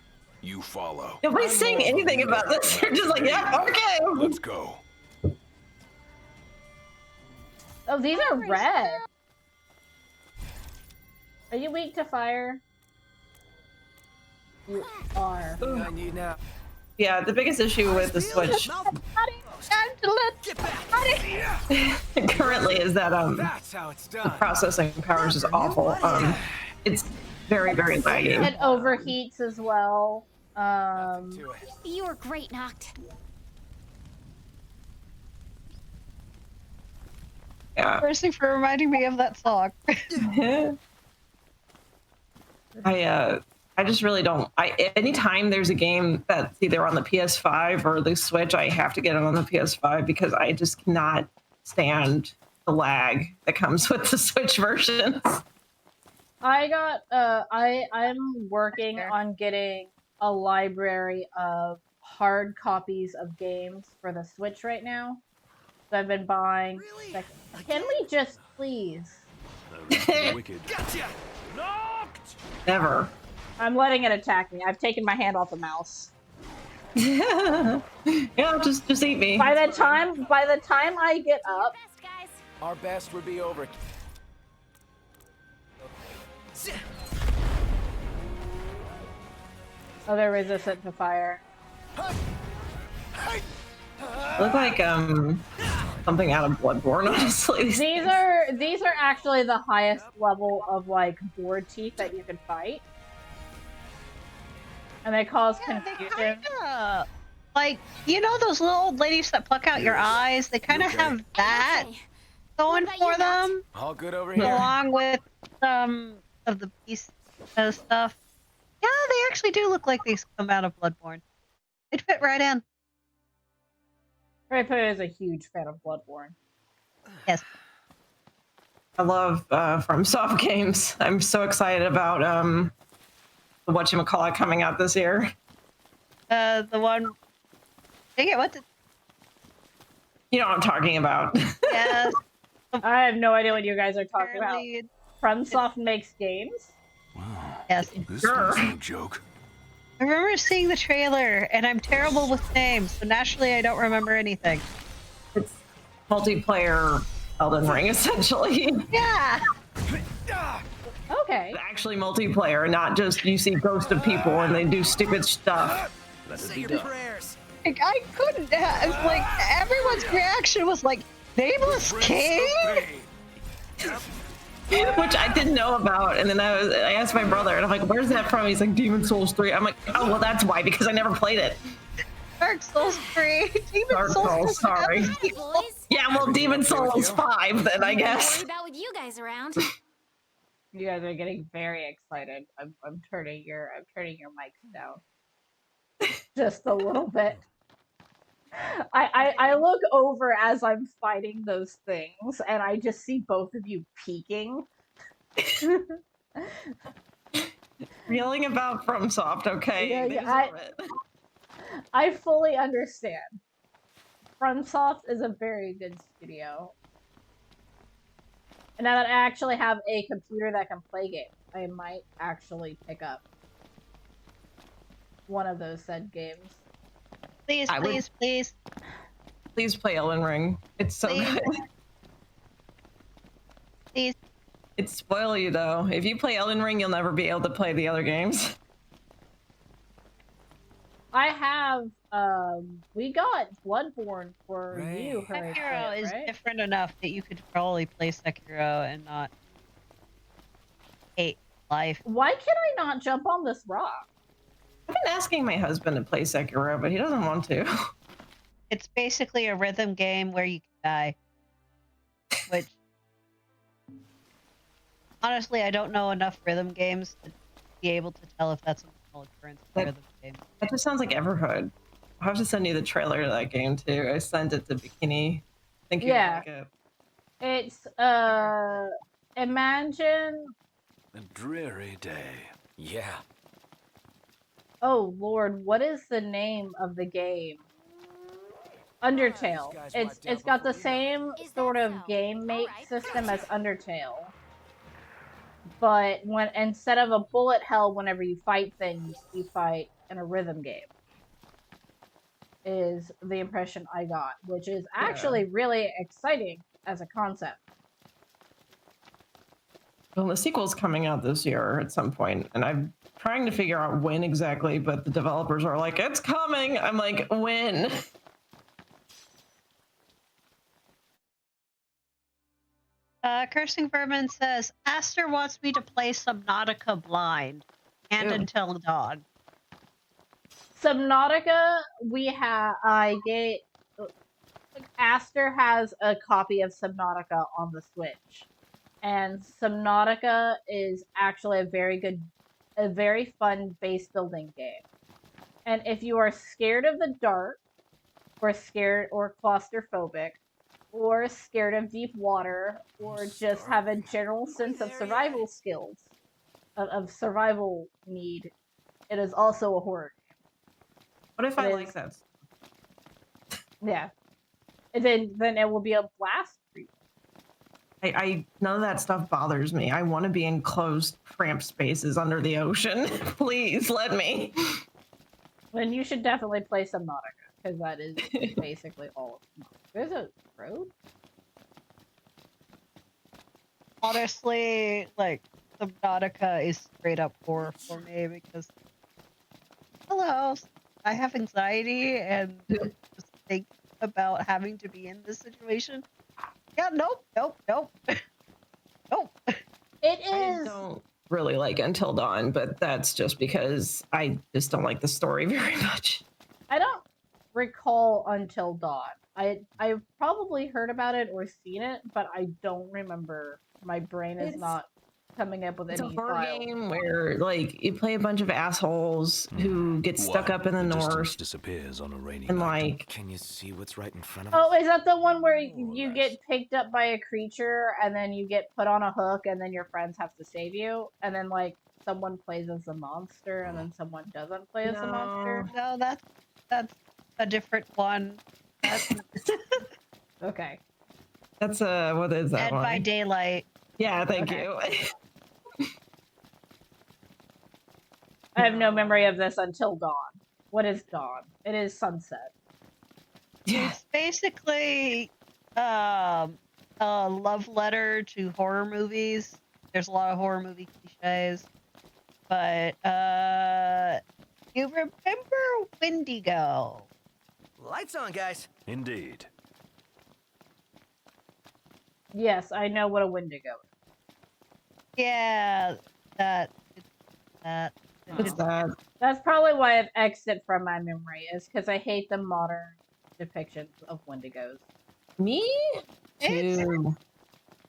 You follow. Nobody's saying anything about this. They're just like, yeah, okay. Let's go. Oh, these are red. Are you weak to fire? You are. I need now. Yeah, the biggest issue with the Switch currently is that That's how it's the done. processing power is just awful. It's very, very laggy. It overheats as well. You were great, Noct. Yeah. Mercy for reminding me of that song. I just really don't. Anytime there's a game that's either on the PS5 or the Switch, I have to get it on the PS5 because I just cannot stand the lag that comes with the Switch versions. I'm working on getting a library of hard copies of games for the Switch right now. So I've been buying. Really? Can we just please? Wicked. Gotcha. Knocked. Never. I'm letting it attack me. I've taken my hand off the mouse. Yeah, just eat me. By the time I get up, Best, guys. Our best would be over. oh, they're resistant to fire. Look like something out of Bloodborne, honestly. These are actually the highest level of like board teeth that you can fight, and they cause confusion. Like, you know those little old ladies that pluck out your eyes? They kind of have that Okay. going What about for you, Noct? them, All good over here. along with some of the beast stuff. Yeah, they actually do look like they come out of Bloodborne. They'd fit right in. HurryPollo is a huge fan of Bloodborne. Yes. I love FromSoft games. I'm so excited about the whatchamacallit coming out this year. The one. Dang it! What? You know what I'm talking about. Yes. I have no idea what you guys are talking about. Apparently- FromSoft makes games. Yes. This Sure. one's no joke. I remember seeing the trailer, and I'm terrible with names, so naturally I don't remember anything. It's multiplayer Elden Ring, essentially. Yeah. Okay. Actually multiplayer, not just you see ghosts of people and they do stupid stuff. Let it Say be your done. prayers. Like, I couldn't have, like, everyone's reaction was like, Nameless King? Which I didn't know about, and then I asked my brother, and I'm like, "Where's that from?" He's like, "Demon Souls 3." I'm like, "Oh, well, that's why, because I never played it." Dark Souls 3. Demon Dark Souls Souls, sorry. Hey, boys. Yeah, well, Demon Souls 5, then I Nothing to guess. worry about with you guys around. You guys are getting very excited. I'm turning your mics down just a little bit. I look over as I'm fighting those things, and I just see both of you peeking. Yelling about FromSoft, okay? Yeah, They yeah, deserve it. I fully understand. FromSoft is a very good studio. And now that I actually have a computer that can play games, I might actually pick up one of those said games. Please, I would- please, please. Please play Elden Ring. It's so Please. good. Please. It spoil you though. If you play Elden Ring, you'll never be able to play the other games. I have, we got Bloodborne for Right. you, HurryPollo, Sekiro is right? different enough that you could probably play Sekiro and not hate life. Why can I not jump on this rock? I've been asking my husband to play Sekiro, but he doesn't want to. It's basically a rhythm game where you can die. Which, honestly, I don't know enough rhythm games to be able to tell if that's a normal occurrence in That- rhythm games. That just sounds like Everhood. I'll have to send you the trailer to that game too. I sent it to Bikini. Think you Yeah. like it. It's imagine. A dreary day. Yeah. Oh Lord, what is the name of the game? Undertale. It's got the same sort of game make system as Undertale. But when instead of a bullet hell whenever you fight things, you fight in a rhythm game. Is the impression I got, which is actually really exciting as a concept. Well, the sequel's coming out this year at some point, and I'm trying to figure out when exactly, but the developers are like, it's coming! I'm like, when? Cursing Vermin says, Aster wants me to play Subnautica blind and Ew. until dawn. Subnautica, Aster has a copy of Subnautica on the Switch. And Subnautica is actually a very fun base building game. And if you are scared of the dark, or scared or claustrophobic, or scared of deep water, or just have a general sense of survival skills, of survival need, it is also a horror game. What if I like that? Yeah. And then it will be a blast for you. I none of that stuff bothers me. I want to be in closed, cramped spaces under the ocean. Please let me. Then you should definitely play Subnautica, because that is basically all of Subnautica. There's a road? Honestly, like, Subnautica is straight up horror for me because, hello, I have anxiety and just think about having to be in this situation. Yeah, nope. Nope. It I is. don't really like Until Dawn, but that's just because I just don't like the story very much. I don't recall Until Dawn. I've probably heard about it or seen it, but I don't remember. My brain is not coming up with It's any a horror file. game where, like, you play a bunch of assholes who get stuck up in the north. Disappears on a rainy And, night. like, Can you see what's right in front of us? Oh, is that the one where you get picked up by a creature and then you get put on a hook and then your friends have to save you? And then, like, someone plays as a monster and then someone doesn't play as a monster? No, that's a different one. Okay. That's what is that Dead one? by Daylight. Yeah, thank Okay. you. I have no memory of this until dawn. What is dawn? It is sunset. It's basically a love letter to horror movies. There's a lot of horror movie cliches. But you remember Wendigo? Lights on, guys. Indeed. Yes, I know what a Wendigo is. Yeah, that. What's that? That's probably why I've exited from my memory, is because I hate the modern depictions of Wendigos. Me? Too.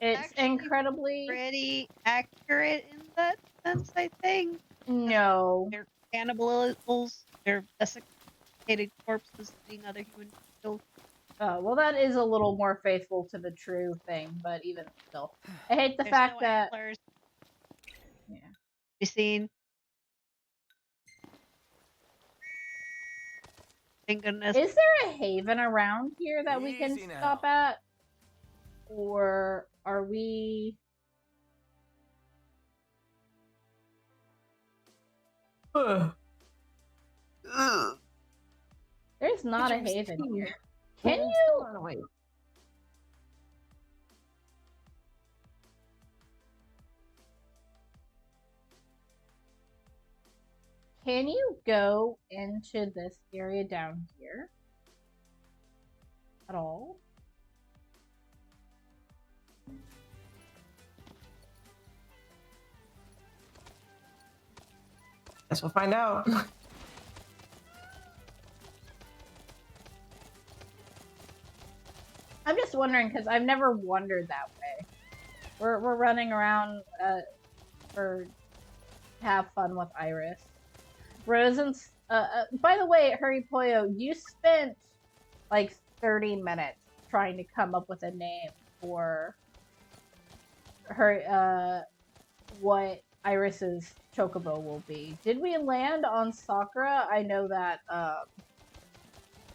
It's incredibly pretty accurate in that sense, I think. No. They're cannibals. They're desiccated corpses eating other human people. Well, that is a little more faithful to the true thing, but even still, I hate the fact that. Antlers. Yeah. You seen? Thank goodness. Is there a haven around here that we can Easy now. stop at, or are we? There's not a haven here. Can you? Can you go into this area down here at all? Guess we'll find out. I'm just wondering because I've never wandered that way. We're running around to have fun with Iris. Rose and By the way, HurryPollo, you spent like 30 minutes trying to come up with a name for her, what Iris's chocobo will be. Did we land on Sakura? I know that,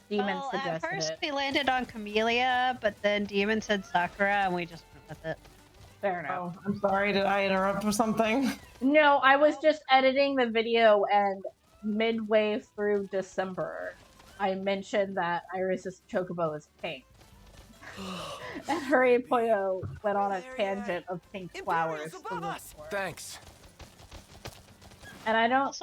Demon suggested at first it. we landed on Camellia, but then Demon said Sakura, and we just went with it. Fair enough. Oh, I'm sorry, did I interrupt with something? No, I was just editing the video, and midway through December, I mentioned that Iris's chocobo is pink. And HurryPollo went on a tangent of pink flowers. Thanks. And I don't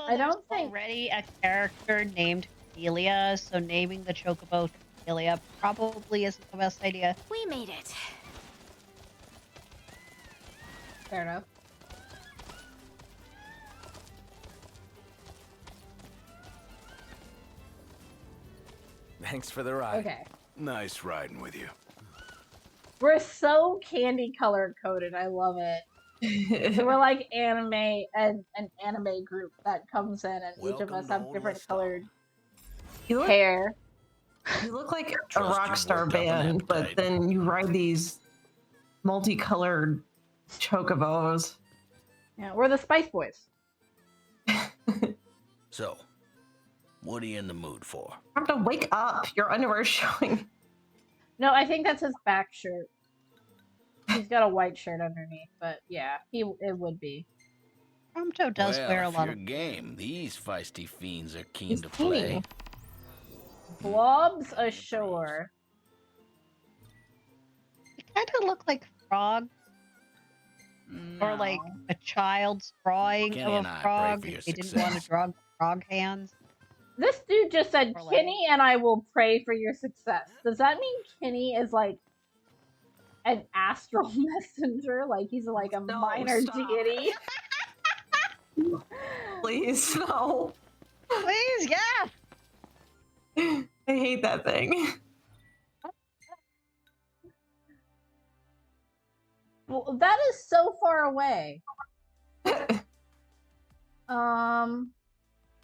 think already a character named Camellia, so naming the chocobo Camellia probably isn't the best idea. We made it. Fair enough. Thanks for the ride. Okay. Nice riding with you. We're so candy color coded. I love it. So we're like an anime group that comes in, and each of us have different colored hair. You look like a rock star band, but then you ride these multicolored chocobos. Yeah, we're the Spice Boys. So, what are you in the mood for? Time to wake up. Your underwear's showing. No, I think that's his back shirt. He's got a white shirt underneath, but yeah, it would be. Promtpo does well, wear a if lot you're of game. These feisty fiends are keen He's to play. teeny. Blobs ashore. They kind of look like frogs, or like a child's drawing Kenny of and a I frog. pray for your If they didn't want to success. draw frog hands. This dude just said, Or like- Kenny and I will pray for your success. Does that mean Kenny is like an astral messenger? Like he's like a No, minor stop. deity? Please, no. Please, yeah. I hate that thing. Well, that is so far away.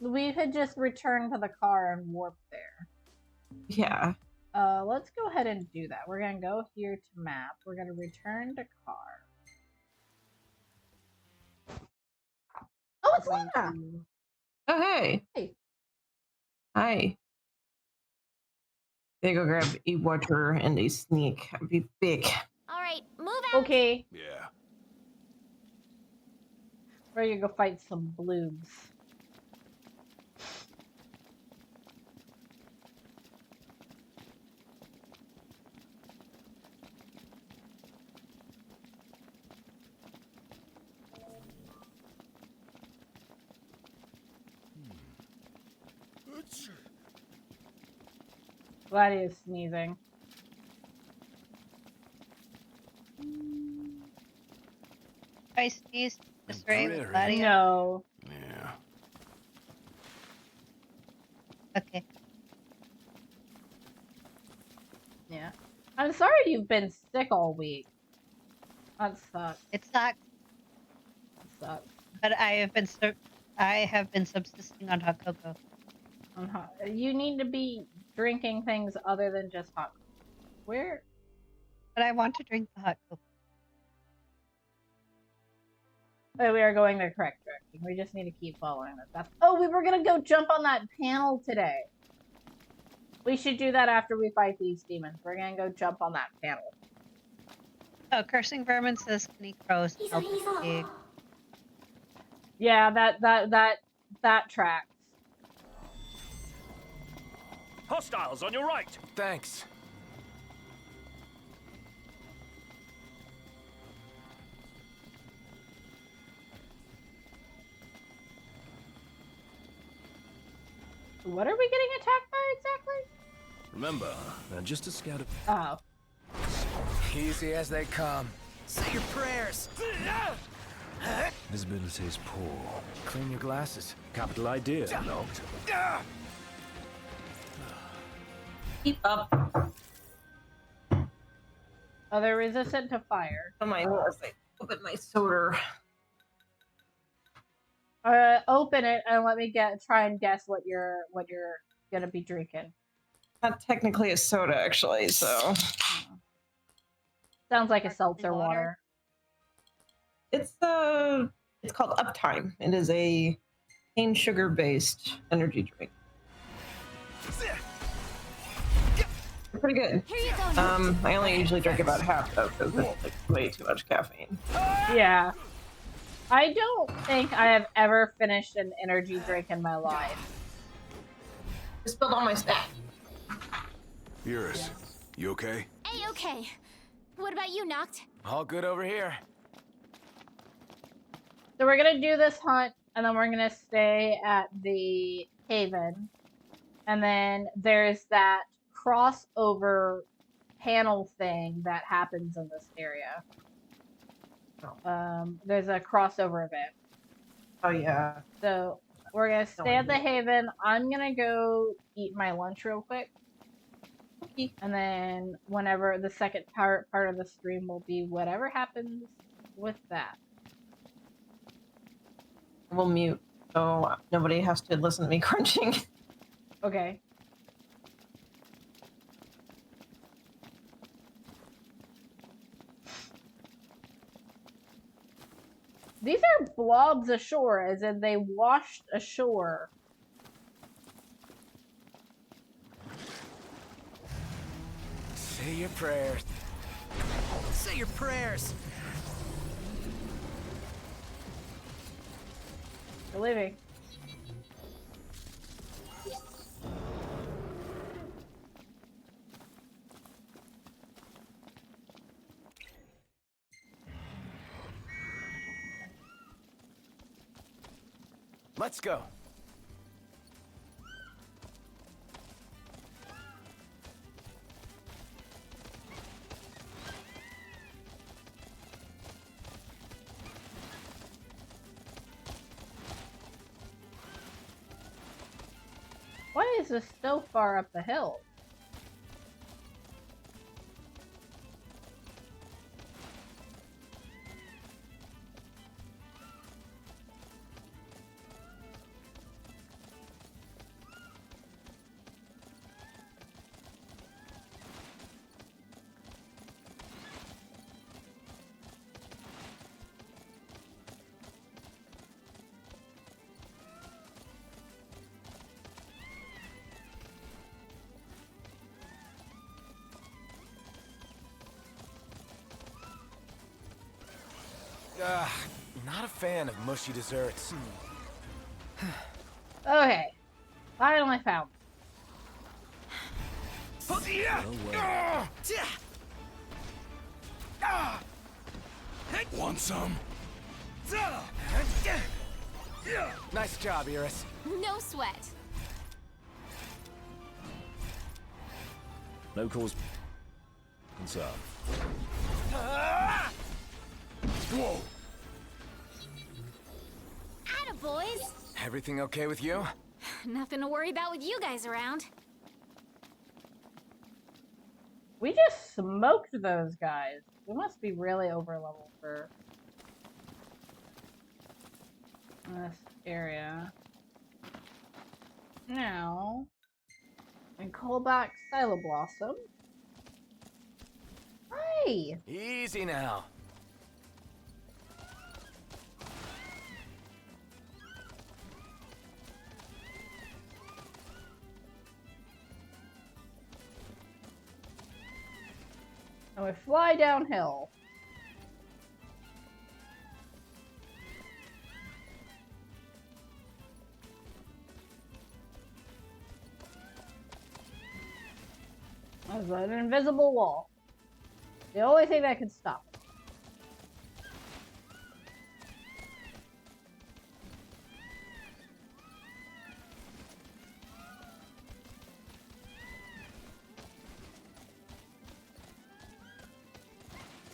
We could just return to the car and warp there. Yeah. Let's go ahead and do that. We're gonna go here to map. We're gonna return to car. Oh, it's Luna! Oh, hey. Hey. Hi. They go grab a water and a sneak. Be big. All right, move out. Okay, Yeah. we're gonna go fight some bloobs. Glad he is sneezing. I sneezed just right with Dreary. Gladio. No. Yeah. Okay. Yeah. I'm sorry you've been sick all week. That sucks. It sucks, That sucks. but I have been subsisting on hot cocoa. You need to be drinking things other than just hot. Where? But I want to drink the hot cocoa. Oh, we are going the correct direction. We just need to keep following this stuff. Oh, we were gonna go jump on that panel today. We should do that after we fight these demons. We're gonna go jump on that panel. Oh, Cursing Vermin says Kenny Crow's help big. Yeah, that tracks. Hostiles on your right. Thanks. What are we getting attacked by exactly? Remember, they're just a scout of... Oh. Easy as they come. Say your prayers. Visibility is poor. Clean your glasses. Capital idea, not. Keep up. Oh, they're resistant to fire. Oh my nose. I opened my soda. Open it and let me try and guess what you're gonna be drinking. Not technically a soda, actually. So sounds like a seltzer water. It's called Uptime. It is a cane sugar based energy drink. Pretty good. Here you go. I only usually drink about half though because it's like way too much caffeine. Yeah. I don't think I have ever finished an energy drink in my life. I spilled all my snack. Eurus, you okay? Hey, okay. What about you, Noct? All good over here. So we're gonna do this hunt, and then we're gonna stay at the Haven. And then there's that crossover panel thing that happens in this area. There's a crossover event. Oh yeah. So we're gonna stay at the Haven. I'm gonna go eat my lunch real quick. And then whenever the second part of the stream will be whatever happens with that. We'll mute so nobody has to listen to me crunching. Okay. These are blobs ashore, as in they washed ashore. Say your prayers. Say your prayers. We're leaving. Let's go. Why is this so far up the hill? Not a fan of mushy desserts. Okay. Finally found Want some? Nice job, Eurus. No sweat. No cause concern. Whoa! Attaboys. Everything okay with you? Nothing to worry about with you guys around. We just smoked those guys. We must be really over level for this area. Now, and call back Silo Blossom. Hi! Easy now. And we fly downhill. There's an invisible wall. The only thing that can stop it.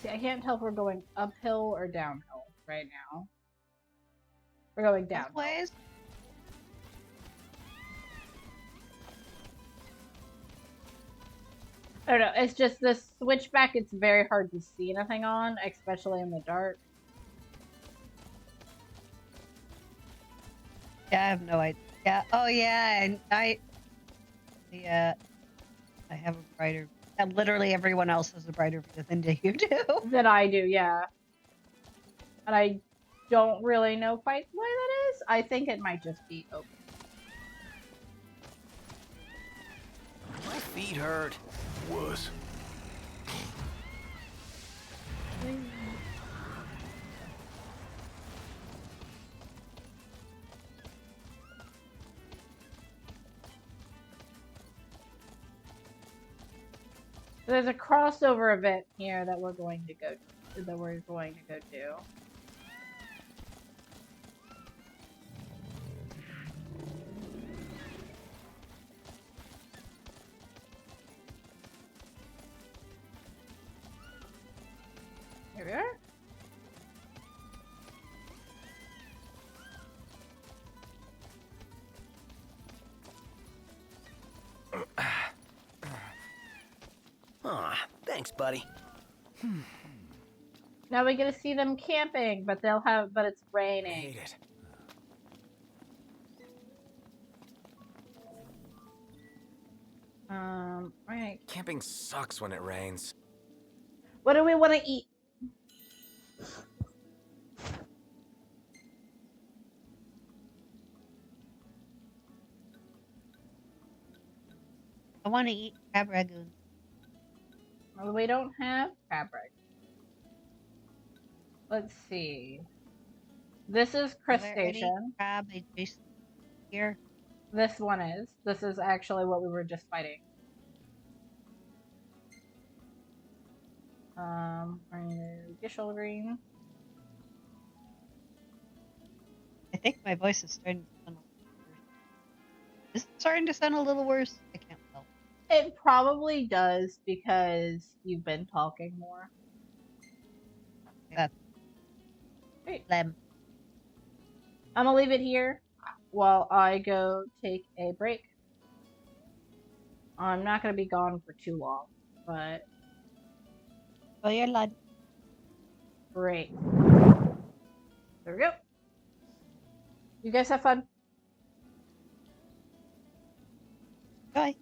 See, I can't tell if we're going uphill or downhill right now. We're going down. Ways. I don't know, it's just this switchback, it's very hard to see anything on, especially in the dark. Yeah, I have no idea. Yeah. Oh yeah, and I have a brighter. And literally everyone else has a brighter view than you do. That I do, yeah. And I don't really know quite why that is. I think it might just be open. My feet hurt. Worse. There's a crossover event here that we're going to go to. Here we are. Aw, thanks, buddy. Now we get to see them camping, but it's I raining. hate it. Right. Camping sucks when it rains. What do we want to eat? I want to eat crab ragoon. Well, we don't have crab eggs. Let's see. This is Are there any crustacean. crab adjacent here? This one is. This is actually what we were just fighting. Gishel green. I think my voice is starting to sound a little worse. Is it starting to sound a little worse? I can't tell. It probably does because you've been talking more. That's Great. Lem. I'm gonna leave it here while I go take a break. I'm not gonna be gone for too long, but Oh, your lunch. great. There we go. You guys have fun. Bye.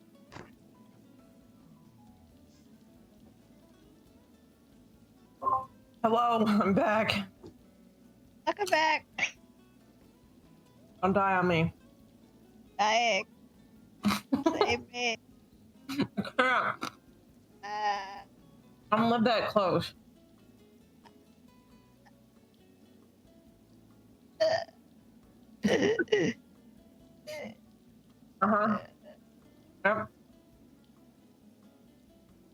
Hello, I'm back. Welcome back. Don't die on me. Dying. Save me. I don't live that close. Uh-huh. Yep.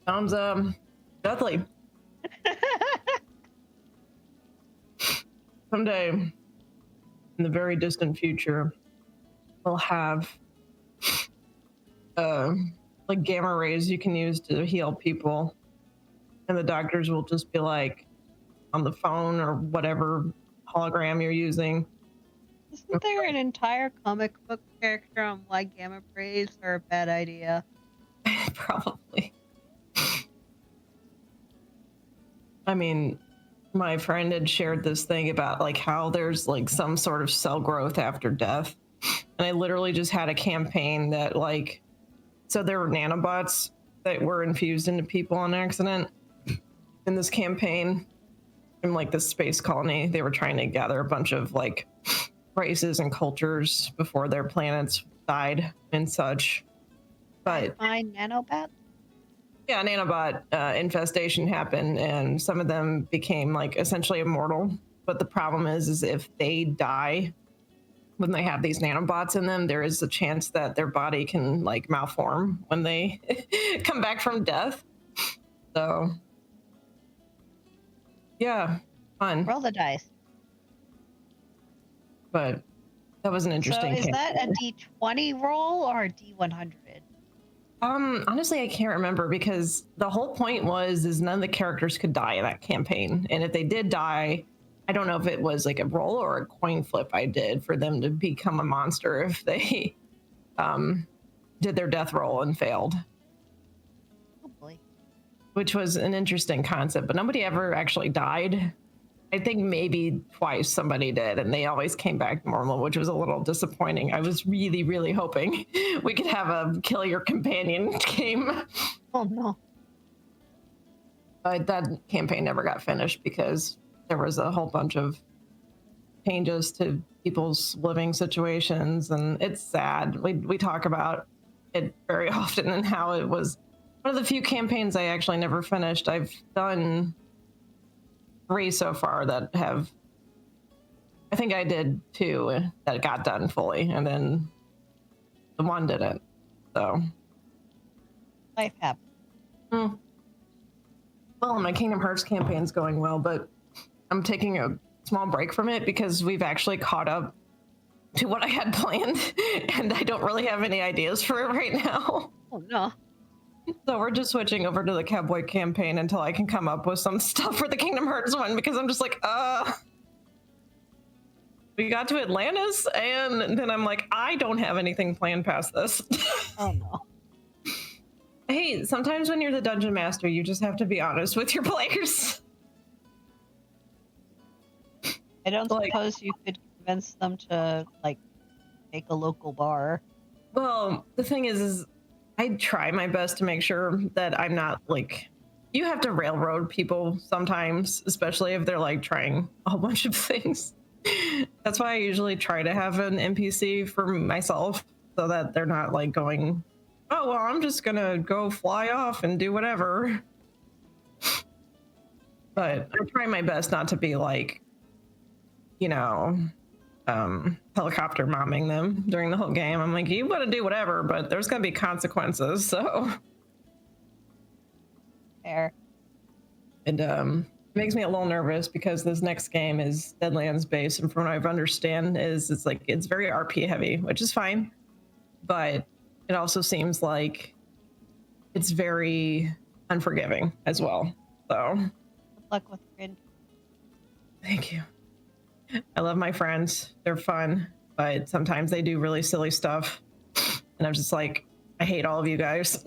Sounds deathly. Someday, in the very distant future, we'll have like gamma rays you can use to heal people, and the doctors will just be like on the phone or whatever hologram you're using. Isn't there an entire comic book character on why gamma rays are a bad idea? Probably. I mean, my friend had shared this thing about like how there's like some sort of cell growth after death. And I literally just had a campaign that like, so there were nanobots that were infused into people on accident in this campaign. In like this space colony, they were trying to gather a bunch of like races and cultures before their planets died and such. But Find nanobots? yeah, nanobot infestation happened, and some of them became like essentially immortal. But the problem is if they die when they have these nanobots in them, there is a chance that their body can like malform when they come back from death. So yeah, fun. Roll the dice. But that was an interesting. So is that a D20 roll or a D100? Honestly, I can't remember because the whole point is none of the characters could die in that campaign. And if they did die, I don't know if it was like a roll or a coin flip I did for them to become a monster if they did their death roll and failed. Oh boy. Which was an interesting concept, but nobody ever actually died. I think maybe twice somebody did, and they always came back normal, which was a little disappointing. I was really, really hoping we could have a kill your companion game. Oh no. But that campaign never got finished because there was a whole bunch of changes to people's living situations, and it's sad. We talk about it very often and how it was one of the few campaigns I actually never finished. I've done 3 so far that have, I think I did 2 that got done fully, and then the 1 didn't. So Life happens. Well, my Kingdom Hearts campaign's going well, but I'm taking a small break from it because we've actually caught up to what I had planned, and I don't really have any ideas for it right now. Oh no. So we're just switching over to the Cowboy campaign until I can come up with some stuff for the Kingdom Hearts one, because I'm just like, we got to Atlantis, and then I'm like, I don't have anything planned past this. Oh no. Hey, sometimes when you're the dungeon master, you just have to be honest with your players. I don't suppose you could convince them to, like, make a local bar. Well, the thing is I try my best to make sure that I'm not, like, you have to railroad people sometimes, especially if they're, like, trying a whole bunch of things. That's why I usually try to have an NPC for myself, so that they're not, like, going, oh, well, I'm just gonna go fly off and do whatever. But I try my best not to be, like, you know, helicopter momming them during the whole game. I'm like, you want to do whatever, but there's gonna be consequences, so. Fair. And it makes me a little nervous because this next game is Deadlands based, and from what I understand it's like, it's very RP heavy, which is fine, but it also seems like it's very unforgiving as well. So Good luck with your thank you. I love my friends. They're fun, but sometimes they do really silly stuff. And I'm just like, I hate all of you guys.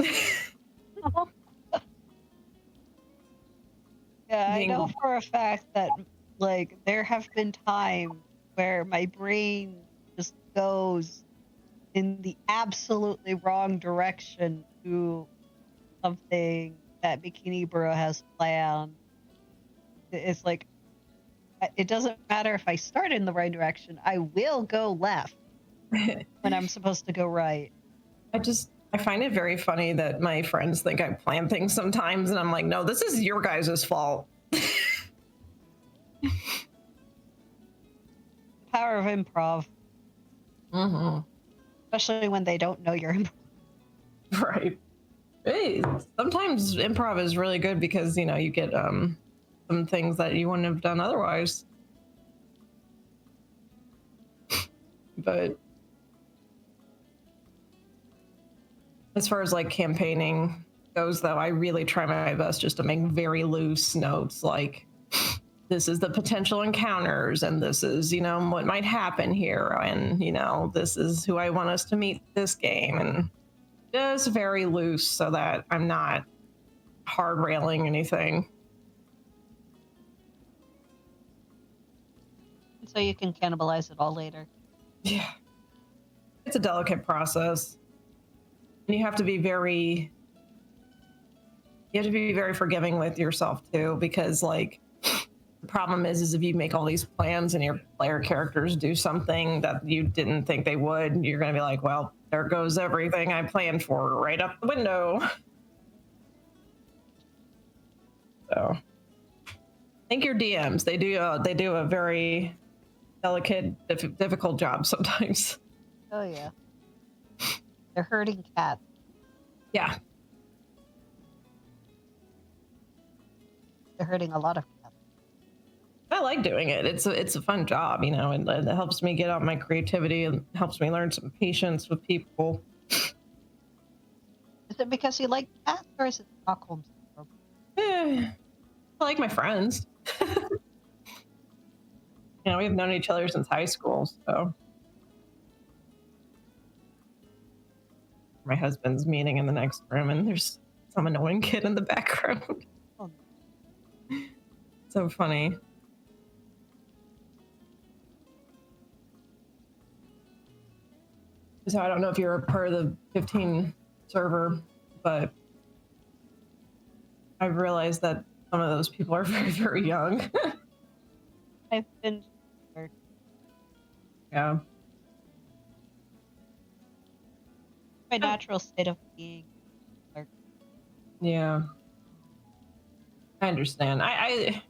Yeah, I know for a fact that, like, there have been times where my brain just goes in the absolutely wrong direction to something that Bikini Bro has planned. It's like, it doesn't matter if I start in the right direction, I will go left when I'm supposed to go right. I find it very funny that my friends think I plan things sometimes, and I'm like, no, this is your guys' fault. Power of improv. Mm-hmm. Especially when they don't know you're improv. Right. Hey, sometimes improv is really good because, you know, you get some things that you wouldn't have done otherwise. But as far as, like, campaigning goes, though, I really try my best just to make very loose notes, like, this is the potential encounters, and this is, you know, what might happen here, and, you know, this is who I want us to meet this game, and just very loose so that I'm not hard railing anything. So you can cannibalize it all later. Yeah. It's a delicate process. And you have to be very forgiving with yourself too, because, like, the problem is if you make all these plans and your player characters do something that you didn't think they would, you're gonna be like, well, there goes everything I planned for right up the window. So I think your DMs, they do a very delicate, difficult job sometimes. Oh yeah. They're herding cats. Yeah. They're hurting a lot of cats. I like doing it. It's a fun job, you know, and it helps me get out my creativity and helps me learn some patience with people. Is it because you like cats, or is it Stockholm syndrome? I like my friends. You know, we've known each other since high school, so. My husband's meeting in the next room, and there's some annoying kid in the background. Oh. So funny. So I don't know if you're a part of the 15 server, but I've realized that some of those people are very, very young. I've been sure. Yeah. My natural state of being. Yeah. I understand. I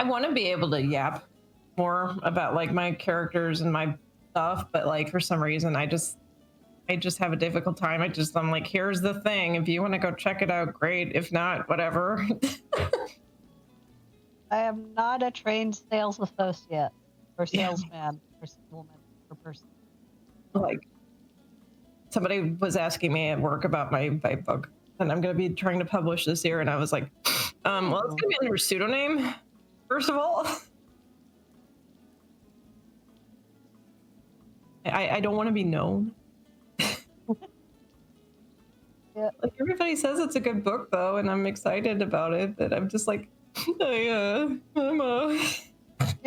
want to be able to yap more about like my characters and my stuff, but like for some reason I just have a difficult time. I'm like, here's the thing. If you want to go check it out, great. If not, whatever. I am not a trained sales associate or salesman or woman or person. Like somebody was asking me at work about my book, and I'm going to be trying to publish this year, and I was like, well, it's going to be under a pseudonym, first of all. I don't want to be known. Yeah. Like everybody says it's a good book though, and I'm excited about it, but I'm just like, Your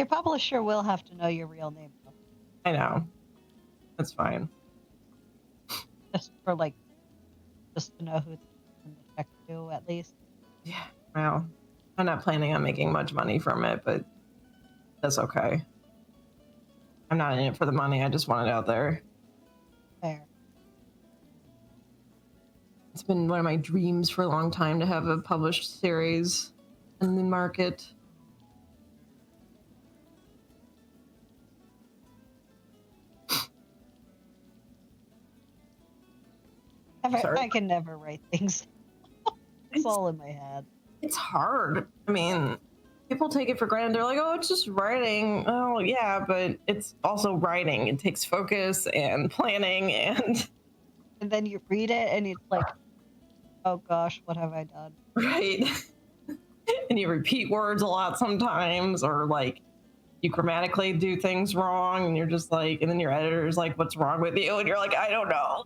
publisher will have to know your real name, though. I know. That's fine. Just to know who to check to, at least. Yeah. Well, I'm not planning on making much money from it, but that's okay. I'm not in it for the money. I just want it out there. Fair. It's been one of my dreams for a long time to have a published series in the market. I can never write things. It's all in my head. It's hard. I mean, people take it for granted. They're like, oh, it's just writing. Oh, yeah, but it's also writing. It takes focus and planning and then you read it and it's like, oh gosh, what have I done? right. And you repeat words a lot sometimes, or like you grammatically do things wrong, and you're just like, and then your editor's like, what's wrong with you? And you're like, I don't know.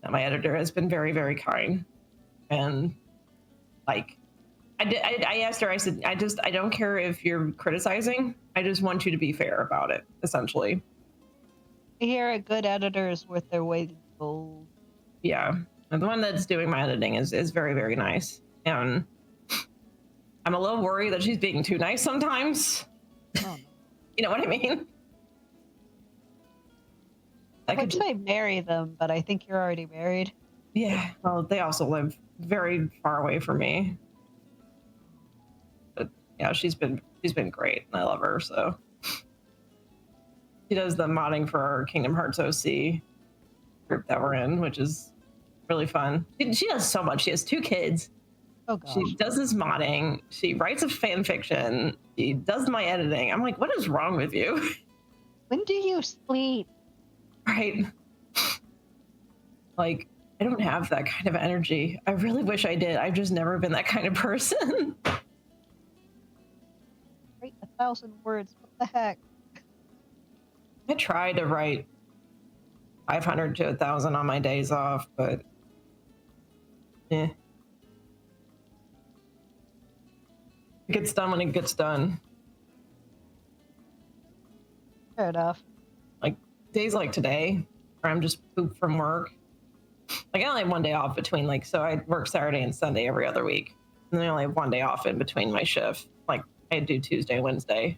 My editor has been very, very kind. And like, I asked her, I said, I don't care if you're criticizing. I just want you to be fair about it, essentially. I hear a good editor is worth their weight in gold. Yeah. And the one that's doing my editing is very, very nice. And I'm a little worried that she's being too nice sometimes. Oh, no. You know what I mean? I would say marry them, but I think you're already married. Yeah. Well, they also live very far away from me. But yeah, she's been great. I love her. So she does the modding for our Kingdom Hearts OC group that we're in, which is really fun. She does so much. She has 2 kids. Oh gosh. She does this modding. She writes a fan fiction. She does my editing. I'm like, what is wrong with you? When do you sleep? Right. Like, I don't have that kind of energy. I really wish I did. I've just never been that kind of person. Write 1,000 words. What the heck? I try to write 500 to 1,000 on my days off, but it gets done when it gets done. Fair enough. Like days like today, where I'm just pooped from work. Like I only have one day off between, like, so I work Saturday and Sunday every other week, and then I only have one day off in between my shift. Like I do Tuesday, Wednesday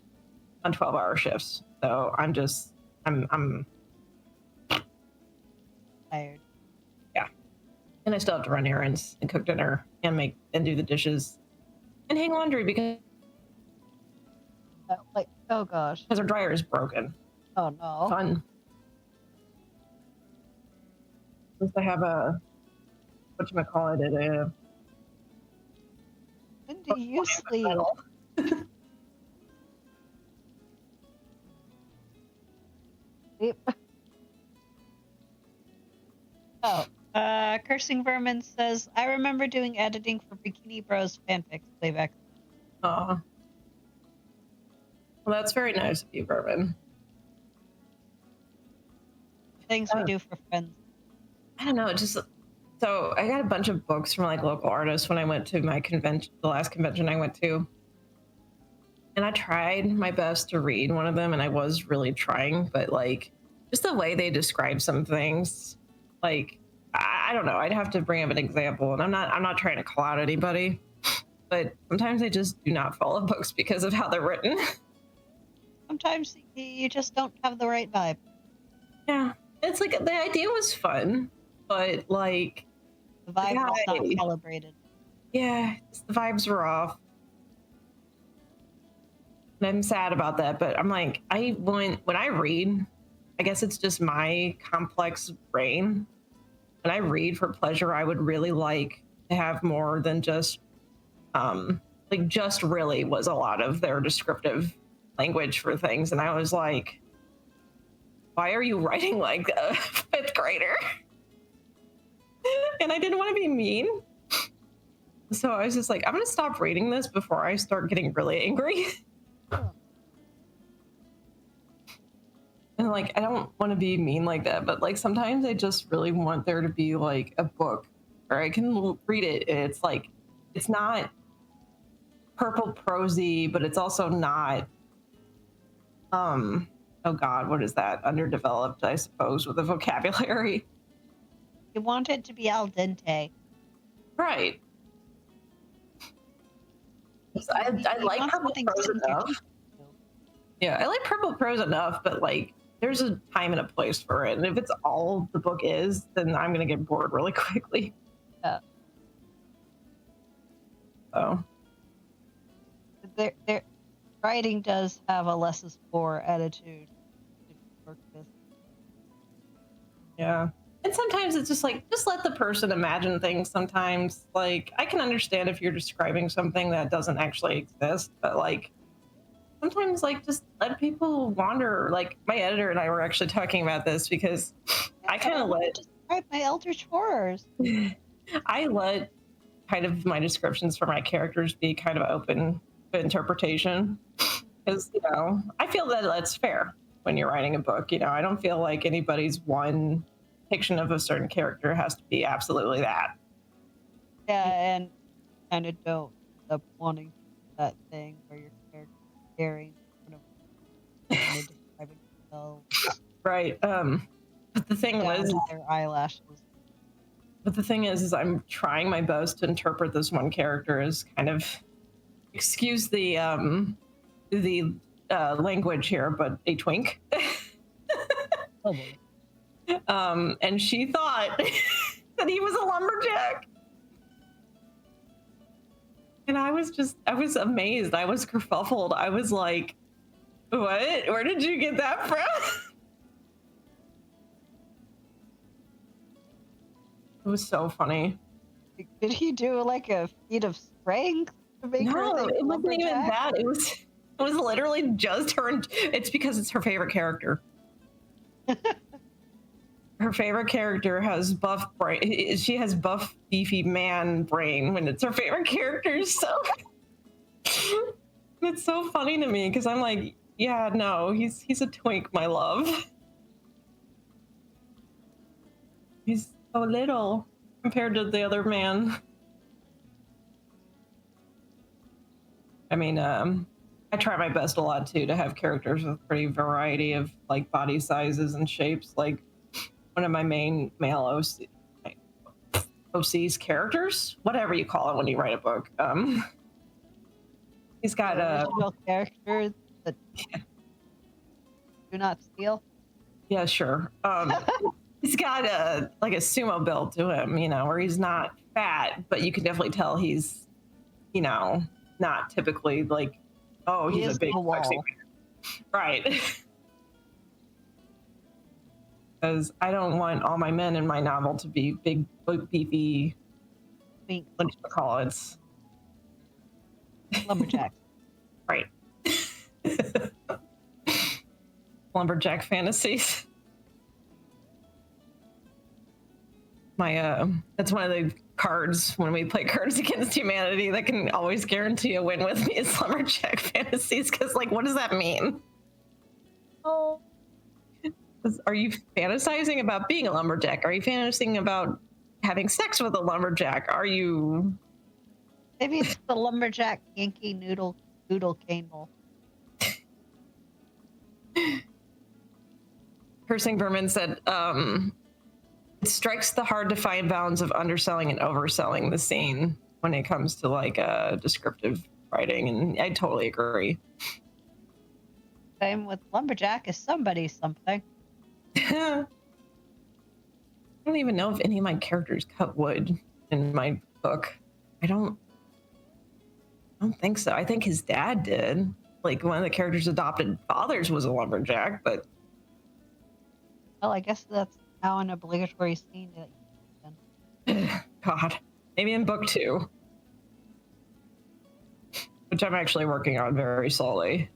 on 12-hour shifts. So I'm Tired. Yeah. And I still have to run errands and cook dinner and do the dishes and hang laundry because Oh gosh. our dryer is broken. Oh no. Fun. Supposed to have a whatchamacallit, When do you sleep? Sleep. Oh, Cursing Vermin says, I remember doing editing for Bikini Bros fanfics way back. Aw. Well, that's very nice of you, Vermin. Things we do for friends. I don't know, just so I got a bunch of books from like local artists when I went to my convention, the last convention I went to. and I tried my best to read one of them, and I was really trying, but like just the way they describe some things, like I don't know. I'd have to bring up an example, and I'm not trying to call out anybody, but sometimes I just do not follow books because of how they're written. Sometimes you just don't have the right vibe. Yeah, it's like the idea was fun, but like the vibe was not celebrated. Yeah, the vibes were off. And I'm sad about that, but I'm like, when I read, I guess it's just my complex brain. When I read for pleasure, I would really like to have more than just, like just really was a lot of their descriptive language for things. And I was like, why are you writing like a fifth grader? And I didn't want to be mean. So I was just like, I'm going to stop reading this before I start getting really angry. And like, I don't want to be mean like that, but like sometimes I just really want there to be like a book where I can read it. And it's like, it's not purple prosy, but it's also not, oh God, what is that? Underdeveloped, I suppose, with the vocabulary. You want it to be al dente. Right. I like purple prose enough. Yeah, I like purple prose enough, but like there's a time and a place for it. And if it's all the book is, then I'm going to get bored really quickly. Yeah. So. Their writing does have a less is more attitude to work with. Yeah. And sometimes it's just like, just let the person imagine things sometimes. Like, I can understand if you're describing something that doesn't actually exist, but like, sometimes like just let people wander. Like my editor and I were actually talking about this because I kind of let describe my eldritch horrors. I let kind of my descriptions for my characters be kind of open to interpretation because, you know, I feel that that's fair when you're writing a book. You know, I don't feel like anybody's one depiction of a certain character has to be absolutely that. Yeah, and kind of don't end up wanting that thing where your character is staring describing themselves. Right. But the thing was their eyelashes. But the thing is I'm trying my best to interpret this one character as kind of, excuse the language here, but a twink. Oh boy. And she thought that he was a lumberjack. And I was amazed. I was kerfuffled. I was like, what? Where did you get that from? It was so funny. Did he do like a feat of strength to make her No, think it wasn't even lumberjack? that. It was literally just her. It's because it's her favorite character. Her favorite character has buff brain. She has buff, beefy man brain when it's her favorite character. So it's so funny to me because I'm like, yeah, no, he's a twink, my love. He's so little compared to the other man. I mean, I try my best a lot too to have characters with pretty variety of like body sizes and shapes. Like one of my main male OC's characters, whatever you call it when you write a book. He's got a character that do not steal. Yeah, sure. He's got a sumo build to him, you know, where he's not fat, but you can definitely tell he's, you know, not typically like, oh, he's a big sexy man. Right. Because I don't want all my men in my novel to be big, beefy, what do you call it? Lumberjack. Right. Lumberjack fantasies. That's one of the cards when we play Cards Against Humanity that can always guarantee a win with me is lumberjack fantasies, because like, what does that mean? Oh. Are you fantasizing about being a lumberjack? Are you fantasizing about having sex with a lumberjack? Are you... Maybe it's the lumberjack Yankee noodle candle. Cursing Vermin said, it strikes the hard to find balance of underselling and overselling the scene when it comes to like descriptive writing, and I totally agree. Same with Lumberjack is somebody something. I don't even know if any of my characters cut wood in my book. I don't think so. I think his dad did. Like one of the characters' adopted fathers was a lumberjack, but Well, I guess that's now an obligatory scene that you can. God, maybe in book 2, which I'm actually working on very slowly.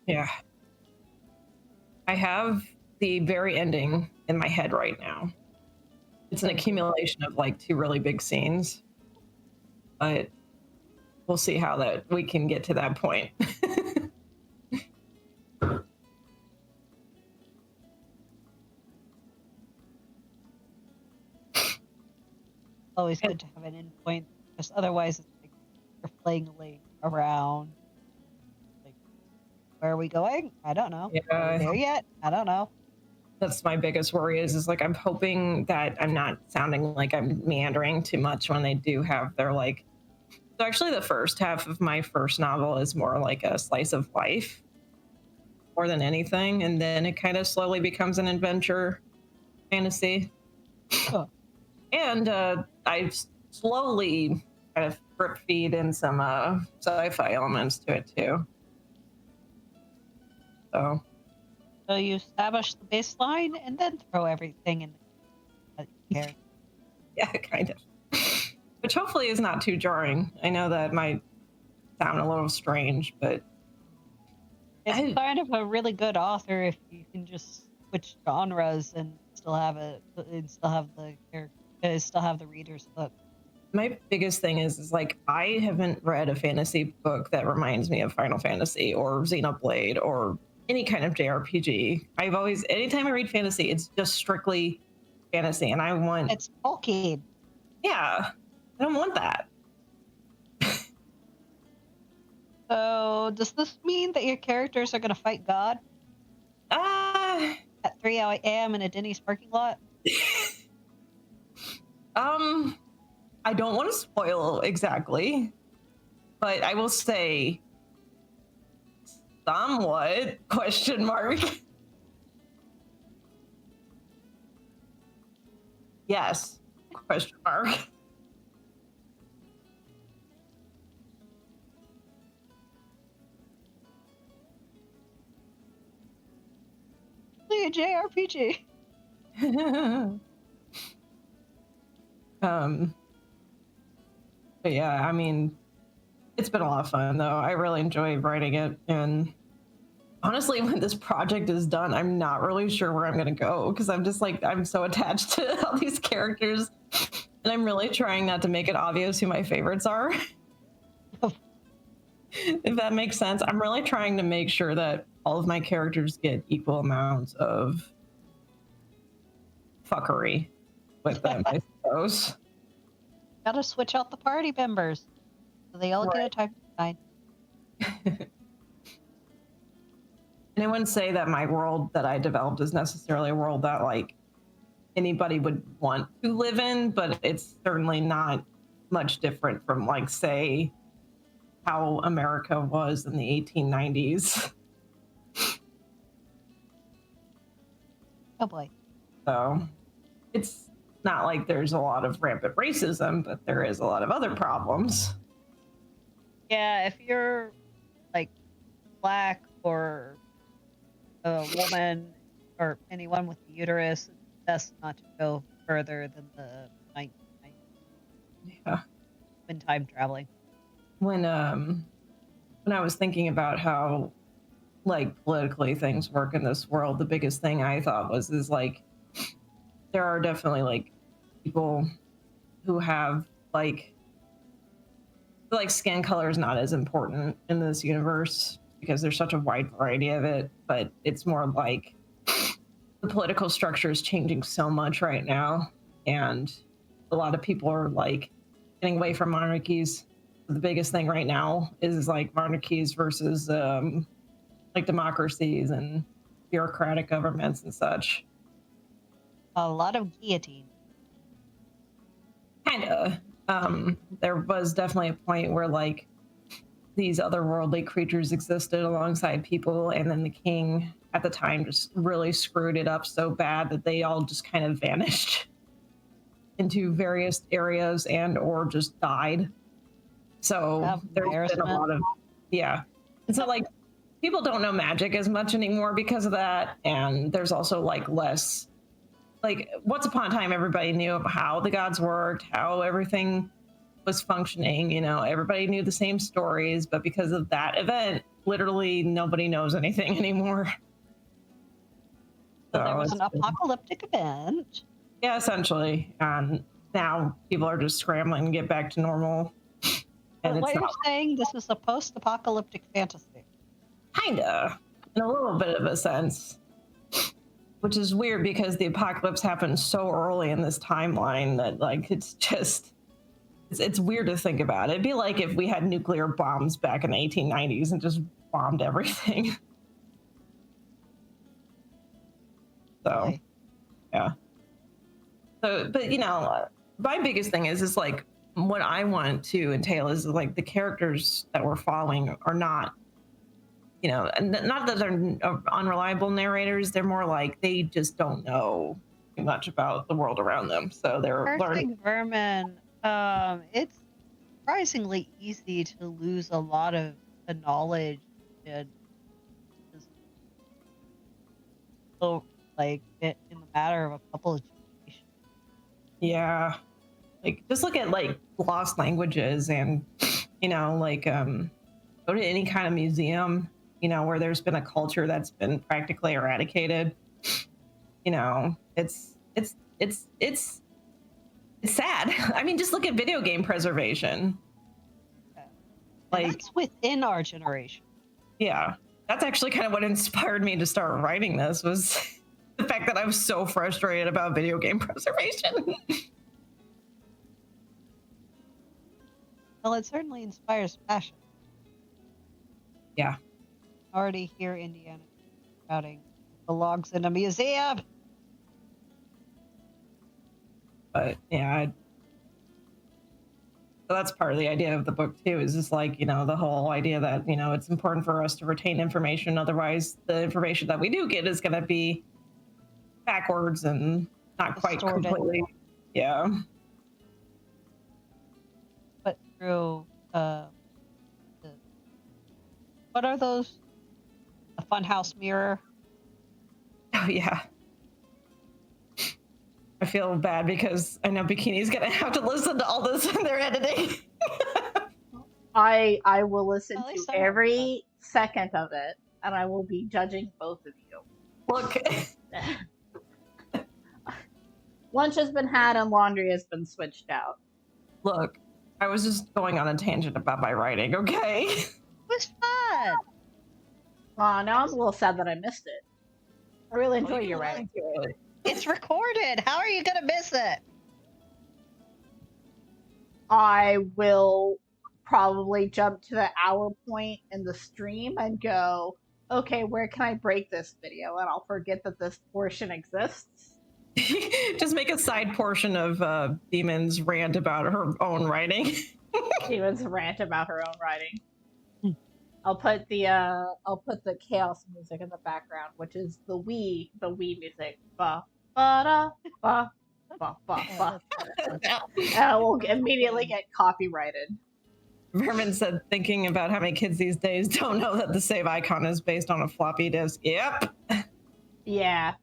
Yeah. I have the very ending in my head right now. It's an accumulation of like 2 really big scenes, but we'll see how that we can get to that point. Always good to have an endpoint, because otherwise it's like you're flailing around. Like, where are we going? I don't know. Yeah. Are we there yet? I don't know. That's my biggest worry is like I'm hoping that I'm not sounding like I'm meandering too much when they do have their like. So actually the first half of my first novel is more like a slice of life more than anything, and then it kind of slowly becomes an adventure fantasy. Huh. And I slowly kind of drip feed in some sci-fi elements to it too. So you establish the baseline and then throw everything in there. yeah, kind of. Which hopefully is not too jarring. I know that might sound a little strange, but It's kind of a really good author if you can just switch genres and still have the reader's hook. my biggest thing is like I haven't read a fantasy book that reminds me of Final Fantasy or Xenoblade or any kind of JRPG. I've always, anytime I read fantasy, it's just strictly fantasy, and I want. It's Tolkien. Yeah, I don't want that. So, does this mean that your characters are going to fight God at 3 a.m. in a Denny's parking lot? I don't want to spoil exactly, but I will say somewhat, question mark. Yes, question mark. A JRPG. But yeah, I mean, it's been a lot of fun though. I really enjoy writing it, and honestly, when this project is done, I'm not really sure where I'm gonna go because I'm just like, I'm so attached to all these characters, and I'm really trying not to make it obvious who my favorites are. If that makes sense. I'm really trying to make sure that all of my characters get equal amounts of fuckery with them, I suppose. Gotta switch out the party members so they all get a type of sign. Anyone say that my world that I developed is necessarily a world that like anybody would want to live in, but it's certainly not much different from like, say, how America was in the 1890s. Oh boy. So it's not like there's a lot of rampant racism, but there is a lot of other problems. Yeah, if you're like black or a woman or anyone with a uterus, it's best not to go further than the 1990s. Yeah. When time traveling. When I was thinking about how like politically things work in this world, the biggest thing I thought was is like there are definitely like people who have like skin color is not as important in this universe because there's such a wide variety of it, but it's more like the political structure is changing so much right now, and a lot of people are like getting away from monarchies. The biggest thing right now is like monarchies versus like democracies and bureaucratic governments and such. A lot of guillotine. Kinda. There was definitely a point where like these otherworldly creatures existed alongside people, and then the king at the time just really screwed it up so bad that they all just kind of vanished into various areas and or just died. So there's been a lot of, yeah. And so like people don't know magic as much anymore because of that. And there's also like less, like once upon a time, everybody knew of how the gods worked, how everything was functioning, you know, everybody knew the same stories, but because of that event, literally nobody knows anything anymore. So there was an apocalyptic event. Yeah, essentially. And now people are just scrambling to get back to normal. And What you're saying, this is a post-apocalyptic fantasy. Kinda, in a little bit of a sense. Which is weird because the apocalypse happened so early in this timeline that like it's just it's weird to think about. It'd be like if we had nuclear bombs back in the 1890s and just bombed everything. So, yeah. So, but you know, my biggest thing is like what I want to entail is like the characters that we're following are not, you know, not that they're unreliable narrators. They're more like they just don't know too much about the world around them. So they're learning. Vermin, it's surprisingly easy to lose a lot of the knowledge and just, so like in the matter of a couple of generations. Yeah, like just look at like lost languages and you know like go to any kind of museum, you know, where there's been a culture that's been practically eradicated. You know, it's sad. I mean, just look at video game preservation. Like that's within our generation. Yeah, that's actually kind of what inspired me to start writing this was the fact that I was so frustrated about video game preservation. Well, it certainly inspires passion. Yeah. Already hear Indiana shouting, belongs in a museum. But yeah, so that's part of the idea of the book too, is just like, you know, the whole idea that, you know, it's important for us to retain information. Otherwise, the information that we do get is going to be backwards and not quite completely. Yeah. But through, what are those? A funhouse mirror? Oh, yeah. I feel bad because I know Bikini's gonna have to listen to all this in their editing. I will listen to every second of it, and I will be judging both of you. Look. Lunch has been had and laundry has been switched out. Look, I was just going on a tangent about my writing, okay? It was fun. Now I'm a little sad that I missed it. I really enjoy your writing. It's recorded. How are you going to miss it? I will probably jump to the hour point in the stream and go, okay, where can I break this video? And I'll forget that this portion exists. Just make a side portion of Demon's rant about her own writing. Demon's rant about her own writing. I'll put the chaos music in the background, which is the Wii music. Ba ba da ba ba ba ba. And I will immediately get copyrighted. Vermin said, thinking about how many kids these days don't know that the save icon is based on a floppy disk. Yep. Yeah.